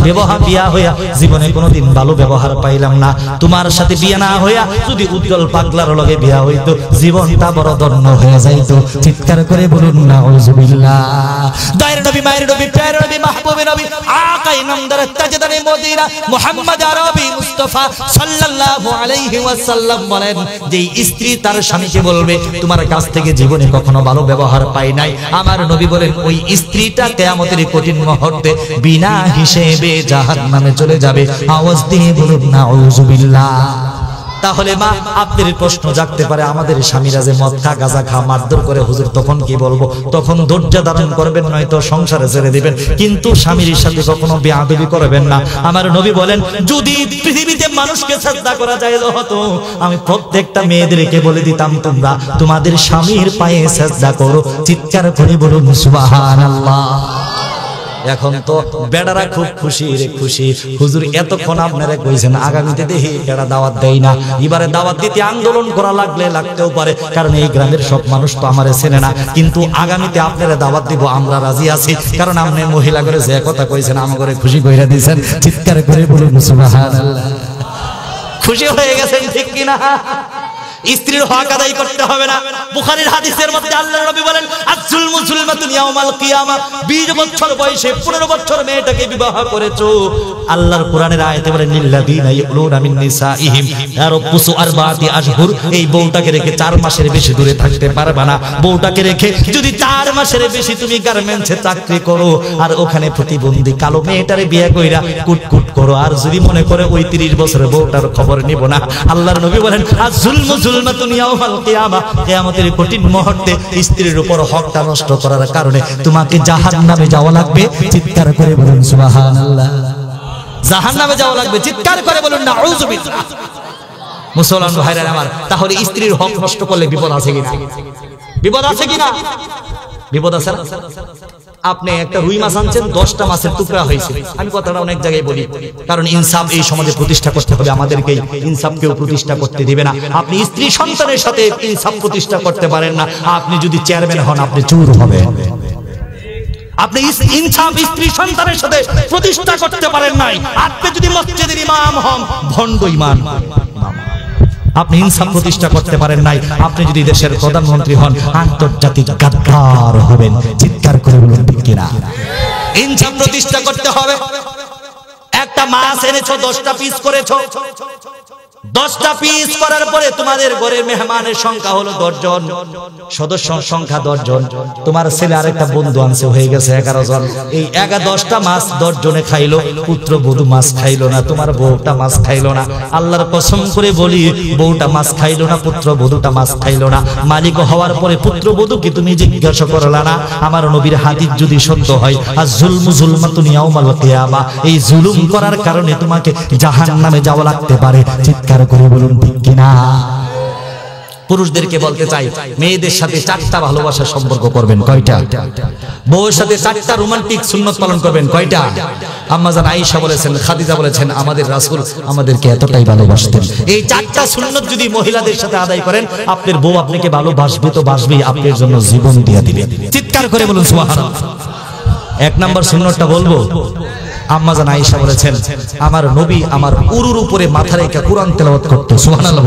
বিয়া হইয়া জীবনে কোনোদিন ভালো ব্যবহার পাইলাম না। তোমার সাথে বিয়ে না হইয়া যদি উজ্জ্বল পাগলার লগে বিয়া হইতো, জীবনটা বড় ধন্য হয়ে যাইতো। চিৎকার করে বলুন নাউযুবিল্লাহ। দয়ার নবী, মায়ের নবী, প্যার নবী, মাহবুবের নবী, আকাই নামদার তাজদারে মদিনা মুহাম্মদ আরবি মুস্তাফা সাল্লাল্লাহু আলাইহি ওয়াসাল্লাম বলেন, যে স্ত্রী তার স্বামী বলবে, তোমার কাছ থেকে জীবনে কখনো ভালো ব্যবহার পাই নাই, আমার নবী বলেন, ওই স্ত্রীটা কিয়ামতের কঠিন মুহূর্তে বিনা হিসেবে জাহান্নামে চলে যাবে। আওয়াজ দিয়ে বলুন নাউযুবিল্লাহ। তাহলে মা আপনার প্রশ্ন জাগতে পারে, আমাদের স্বামীরা যে মদ খা গাঁজা খা মারধর করে হুজুর, তখন কি বলবো? তখন ধৈর্য ধারণ করবেন, নয়তো সংসারে ছেড়ে দিবেন, কিন্তু স্বামীর সাথে কখনো বেয়াদবি করবেন না। আমার নবী বলেন, যদি পৃথিবীতে মানুষকে সাজদা করা যায় হতো, আমি প্রত্যেকটা মেয়েদেরকে বলে দিতাম, তোমরা তোমাদের স্বামীর পায়ে সাজদা করো। চিৎকার করে বলুন সুবহানাল্লাহ। এখন তো বেড়ারা খুব খুশি রে খুশি, হুজুর এতক্ষণ আপনারা কইছেন, আগামীতে দেখি বেড়া দাওয়াত দেয় না, এবারে দাওয়াত দিতে আন্দোলন করা লাগতেও পারে, কারণ এই গ্রামের সব মানুষ তো আমারে চেনে না, কিন্তু আগামীতে আপনারা দাওয়াত দিব, আমরা রাজি আছি, কারণ আপনি মহিলা করে যে কথা কইছেন আমাকে খুশি কইরা দিয়েছেন। চিৎকার করে বলুন সুবহানাল্লাহ। খুশি হয়ে গেছেন ঠিক কিনা? স্ত্রীর হক আদায় করতে হবে না। বুখারীর হাদিসের মধ্যে আল্লাহর নবী বলেন, আয-যুলমু যুলমাতুন ইয়াউমাল কিয়ামা। 20 বছর বয়সে 15 বছর মেয়েটাকে বিবাহ করেছো, আল্লাহর কোরআনের আয়াতে বলেন, লিল্লাযিনা ইয়াউলুনা মিন নিসাইহিম ইয়ারবুসু আরবাআতি আশহুর। এই বউটাকে রেখে 4 মাসের বেশি দূরে থাকতে পারবে না। বউটাকে রেখে যদি 4 মাসের বেশি তুমি গার্মেন্টসে চাকরি করো, আর ওখানে প্রতিবন্ধী কালো মেয়েটারে বিয়ে কইরা কুটকুট করো, আর যদি মনে করে ওই 30 বছরের বউটার খবর নিব না, আল্লাহর নবী বলেন, আয-যুলমু যুলমাতুন ইয়াউমাল কিয়ামা। কিয়ামতের কঠিন মুহূর্তে স্ত্রীর উপর হকটা নষ্ট করার কারণে তোমাকে জাহান্নামে যাওয়া লাগবে। চিৎকার করে বলুন সুবহানাল্লাহ। জাহান্নামে যাওয়া লাগবে, চিৎকার করে বলুন নাউযুবিল্লাহ। মুসলমান ভাইরা আমার, তাহলে স্ত্রীর হক নষ্ট করলে বিপদ আছে কিনা? বিপদ আছে কিনা? বিপদ আছে। আপনি একটা রুই মাছ আনছেন, 10টা মাছের টুকরা হয়েছে। আমি কথাটা অনেক জায়গায় বলি, কারণ ইনসাফ এই সমাজে প্রতিষ্ঠা করতে হবে, আমাদেরকে ইনসাফ কেউ প্রতিষ্ঠা করতে দিবে না। আপনি স্ত্রী সন্তানের সাথে ইনসাফ প্রতিষ্ঠা করতে পারেন না, আপনি যদি চেয়ারম্যান হন আপনি চোর হবেন। আপনি ইনসাফ স্ত্রী সন্তানের সাথে প্রতিষ্ঠা করতে পারেন নাই, আপনি যদি মসজিদের ইমাম হন ভণ্ড ইমাম। আপনি ইনসাফ প্রতিষ্ঠা করতে পারেন নাই, আপনি যদি দেশের প্রধানমন্ত্রী হন আন্তর্জাতিক গাদ্দার হবেন। চিৎকার করে বলুন ঠিক কিনা? ইনসাফ প্রতিষ্ঠা করতে হবে। একটা মাছ এনেছো, 10টা পিস করেছো, 10টা পিস করার পরে তোমাদের ঘরের মেহমানের সংখ্যা হলো 10 জন, সদস্যর সংখ্যা 10 জন। তোমার ছেলে আরেকটা বন্ধু আনছে, হয়ে গেছে 11 জন। এই 10টা মাছ 10 জনে খাইলো, পুত্র বধূ মাছ খাইলো না, তোমার বউটা মাছ খাইলো না। আল্লাহর কসম করে বলি, বউটা মাছ খাইলো না, পুত্র বধূটা মাছ খাইলো না। মালিক হওয়ার পরে পুত্র বধূকে তুমি জিজ্ঞাসা করলা না? আমার নবীর হাদিস যদি সত্য হয়, আয-যুলমু যুলমাতুন ইয়াউমাল কিয়ামা, এই জুলুম করার কারণে তোমাকে জাহান্নামে যাওয়া লাগতে পারে। চিৎকার করে বলুন ঠিক কিনা? পুরুষদেরকে বলতে চাই, মেয়েদের সাথে 4টা ভালোবাসার সম্পর্ক করবেন। কয়টা? বউয়ের সাথে 4টা রোমান্টিক সুন্নাত পালন করবেন। কয়টা? আম্মা জান আয়েশা বলেছেন, খাদিজা বলেছেন, আমাদের রাসূল আমাদেরকে এতটাই ভালোবাসতেন। এই 4টা সুন্নাত যদি মহিলাদের সাথে আদায় করেন, আপনার বউ আপনাকে ভালোবাসবে তো বাসবেই, আপনার জন্য জীবন দিয়ে দিবে। চিৎকার করে বলুন সুবহানাল্লাহ। 1 নম্বর সুন্নাতটা বলবো, আম্মা জান আয়েশা বলেছেন, আমার নবী আমার উরুর উপরে মাথা রেখে কোরআন তেলাওয়াত করত। সুবহানাল্লাহ।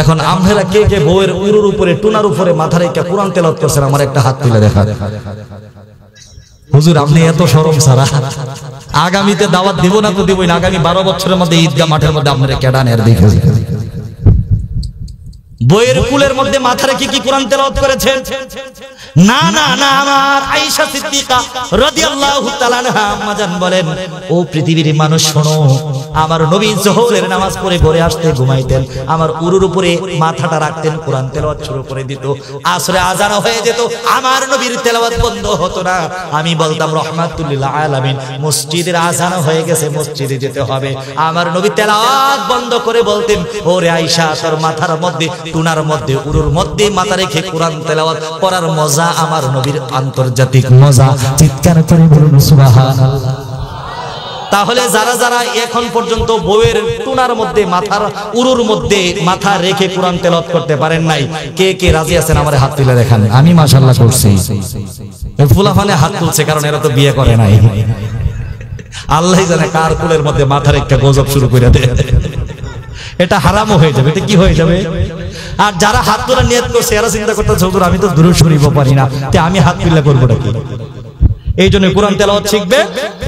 এখন আপনারা কে কে বউয়ের উরুর উপরে টুনার উপরে মাথা রেখে কোরআন তেলাওয়াত করছেন? আমার একটা হাত তুলে দেখা। হুজুর আপনি এত শরম ছাড়া, আগামীতে দাওয়াত দিব না তো দিবই না, আগামী 12 বছরের মধ্যে ঈদগাহ মাঠের মধ্যে আপনারা কেডানের দেখে বইয়ের কুলের মধ্যে মাথা রেখে কি কোরআন তেলাওয়াত করেছেন? না না না। আমার আয়েশা সিদ্দিকা রাদিয়াল্লাহু তাআলা আনহা আম্মা জান বলেন, ও পৃথিবীর মানুষ শোনো, আমার নবী যোহরের নামাজ পড়ে ঘরে আসতে ঘুমাইতেন, আমার উরুর উপরে মাথাটা রাখতেন, কোরআন তেলাওয়াত শুরু করে দিত। আসরে আযান হয়ে যেত, আমার নবীর তেলাওয়াত বন্ধ হতো না। আমি বলতাম রাহমাতুল লিল আলামিন, মসজিদের আযান হয়ে গেছে, মসজিদে যেতে হবে। আমার নবী তেলাওয়াত বন্ধ করে বলতেন, ওরে আয়েশা, তোর মাথার মধ্যে টুনার মধ্যে উরুর মধ্যে মাথা রেখে কোরআন তেলাওয়াত করার মজা আমার নবীর আন্তর্জাতিক মজা। চিৎকার করে বলুন সুবহানাল্লাহ। তাহলে যারা যারা এখন পর্যন্ত বউয়ের টুনার মধ্যে মাথার উরুর মধ্যে মাথা রেখে কোরআন তেলাওয়াত করতে পারেন নাই, কে কে রাজি আছেন আমার হাত তুলে দেখান। আমি মাশাআল্লাহ করছি। এই ফুলাফানে হাত তুলছে কারণ এরা তো বিয়ে করে নাই। আল্লাহই জানে কার কুলের মধ্যে মাথা রেখে গজব শুরু করে দেয়। এটা হারামও হয়ে যাবে। এটা কি হয়ে যাবে? আর যারা হাত তোলা নিয়ত করছে এরা চিন্তা করতেছে, হুজুর আমি তো দুরূদ শরীফ পারি না, তে আমি হাত তুলে করবোটা কি? এই জন্য কোরআন তেলাওয়াত শিখবে।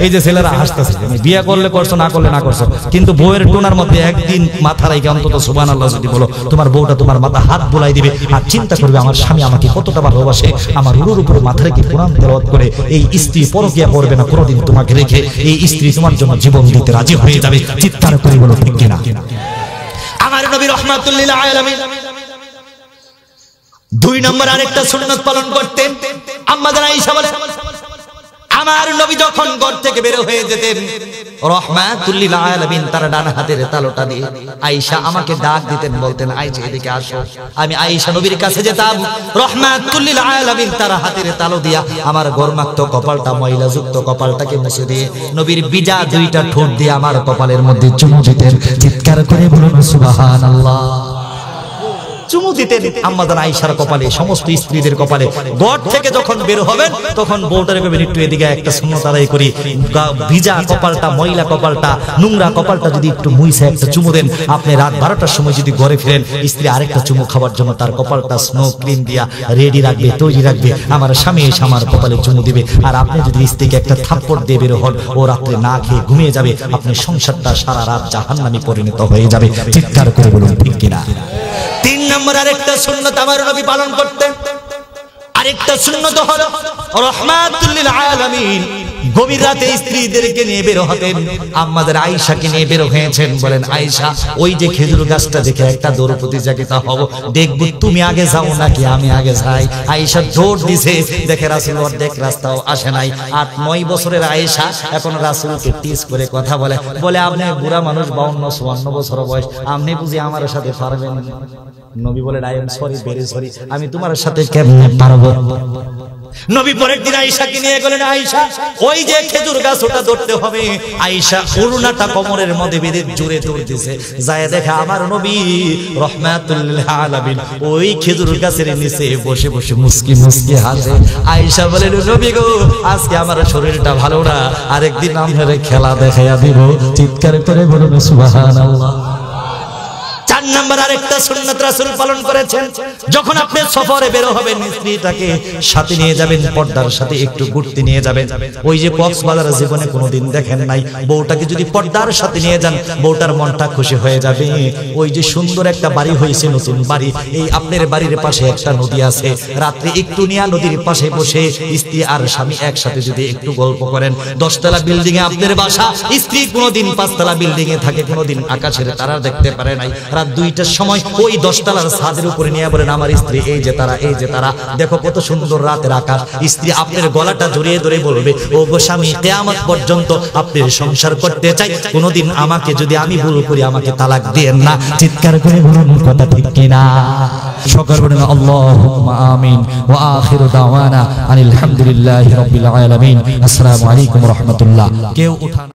এই যে ছেলেরা হাসতেছে, বিয়ে করলে করছো, না করলে না করছো, কিন্তু বউয়ের টুনার মধ্যে একদিন মাথা রাখে অন্তত সুবহানাল্লাহ যদি বলো, তোমার বউটা তোমার মাথা হাত বুলাই দিবে আর চিন্তা করবে আমার স্বামী আমাকে কতটা ভালোবাসে, আমার উরুর উপরে মাথা রেখে কোরআন তেলাওয়াত করে। এই স্ত্রী পরকিয়া করবে না কোনোদিন তোমাকে রেখে, এই স্ত্রী তোমার জন্য জীবন দিতে রাজি হয়ে যাবে। চিৎকার করে বলো ঠিক কিনা? আমার নবী রাহমাতুল লিল আলামিন 2 নম্বর আরেকটা সুন্নাত পালন করতেন। আম্মা জান আয়েশা বলেন, আমার নবী যখন ঘর থেকে বের হয়ে যেতেন রাহমাতুল লিল আলামিন তার ডান হাতের তালুটা দিয়ে আয়েশা আমাকে ডাক দিতেন, বলতেন আয়েশা এদিকে আসো। আমি আয়েশা নবীর কাছে যেতাম, রাহমাতুল লিল আলামিন তার হাতের তালু দিয়া আমার গরমাক্ত কপালটা, ময়লাযুক্ত কপালটাকে মুছে দিয়ে নবীর বিজা 2টা ঠোঁট দিয়ে আমার কপালের মধ্যে চুমু দিতেন। চিৎকার করে বলুন সুবহানাল্লাহ। চুমু দিতেন আম্মা জান আয়েশার কপালে, সমস্ত স্ত্রীদের কপালে। ঘর থেকে যখন বের হবেন তখন বউটারে কইবেন একটু এদিকে একটা সুন্নাত আদায় করি, ভিজা কপালটা, ময়লা কপালটা, নোংরা কপালটা যদি একটু মুইছে একটা চুমু দেন। আপনি রাত 12টার সময় যদি ঘরে ফিরেন, স্ত্রী আরেকটা চুমু খাবার জন্য তার কপালটা স্নো ক্রিম দিয়া রেডি রাখবে, তৈরি রাখবে। আমার স্বামী এসে আমার কপালে চুমু দিবে, আর আপনি যদি স্ত্রীকে একটা থাপ্পড় দিয়ে বের হন, ও রাত্রে না খেয়ে ঘুমিয়ে যাবে, আপনার সংসারটা সারা রাত জাহান্নামে পরিণত হয়ে যাবে। চিৎকার করে বলুন ঠিক কিনা? 3 নম্বর আরেকটা সুন্নাত আমার নবী পালন করতেন। আরেকটা সুন্নাত হলো রাহমাতুল লিল আলামিন গভীর রাতে স্ত্রীদেরকে নিয়ে বের হতেন। আম্মাদের আয়েশাকে নিয়ে বের হয়েছেন, বলেন আয়েশা ওই যে খেজুর গাছটা দেখে একটা দৌড় প্রতিযোগিতা হবো, দেখবো তুমি আগে যাও নাকি আমি আগে যাই। আয়েশা দৌড় দিছে, দেখে রাসূল অর্ধেক রাস্তাও আসে নাই। 8-9 বছরের আয়েশা এখন রাসূলকে টিজ করে কথা বলে, বলে আপনি বুড়া মানুষ, 52-54 বছর বয়স, আপনি বুঝি আমার সাথে পারবেন? নবী বলেন I am sorry, very sorry, আমি তোমার সাথে কেমনে পারবো? নবী পরের দিন আয়েশাকে নিয়ে গেলেন, আয়েশা ওই যে খেজুর গাছ ওটা ধরতে হবে। আয়েশা ওড়নাটা কোমরের মধ্যে বেঁধে জোরে ধরতেছে, যায় দেখে আমার নবী রাহমাতুল লিল আলামিন ওই খেজুর গাছের নিচে বসে বসে মুস্কি মুস্কি হাসে। আয়েশা বলেন নবী গো, আজকে আমার শরীরটা ভালো না, আরেকদিন আপনারে খেলা দেখাইয়া দিব। চিৎকার করে বলুন সুবহানাল্লাহ। 4 নম্বর আরেকটা সুন্নাত রাসূল পালন করেছেন, যখন আপনি সফরে বের হবেন স্ত্রীটাকে সাথে নিয়ে যাবেন, পর্দার সাথে একটু ঘুরতে নিয়ে যাবেন। ওই যে কক্সবাজার জীবনে কোনোদিন দেখেন নাই, বউটাকে যদি পর্দার সাথে নিয়ে যান বউটার মনটা খুশি হয়ে যাবে। ওই যে সুন্দর একটা বাড়ি হয়েছে, নতুন বাড়ি, এই আপনার বাড়ির পাশে একটা নদী আছে, রাত্রে একটু নিয়ে নদীর পাশে বসে স্ত্রী আর স্বামী একসাথে যদি একটু গল্প করেন। 10 তলা বিল্ডিং এ আপনার বাসা, স্ত্রী কোনোদিন 5 তলা বিল্ডিং এ থাকে, কোনোদিন আকাশের তারা দেখতে পারে নাই। রাত 2টার সময় ওই 10 তলার ছাদের উপরে নিয়ে বলেন আমার স্ত্রী এই যে তারা, এই যে তারা, দেখো কত সুন্দর রাতের আকাশ। স্ত্রী আপনার গলাটা জড়িয়ে ধরে বলবে, ও গো স্বামী, কিয়ামত পর্যন্ত আপনার সংসার করতে চাই, কোনোদিন আমাকে যদি আমি ভুল করি আমাকে তালাক দিয়েন না। চিৎকার করে বলুন কথা ঠিক কিনা? সকল বলেন আল্লাহুম্মা আমিন। ওয়া আখিরু দাওয়ানা আনিল হামদুলিল্লাহি রাব্বিল আলামিন। আসসালামু আলাইকুম ওয়া রাহমাতুল্লাহ। কেউ উঠান।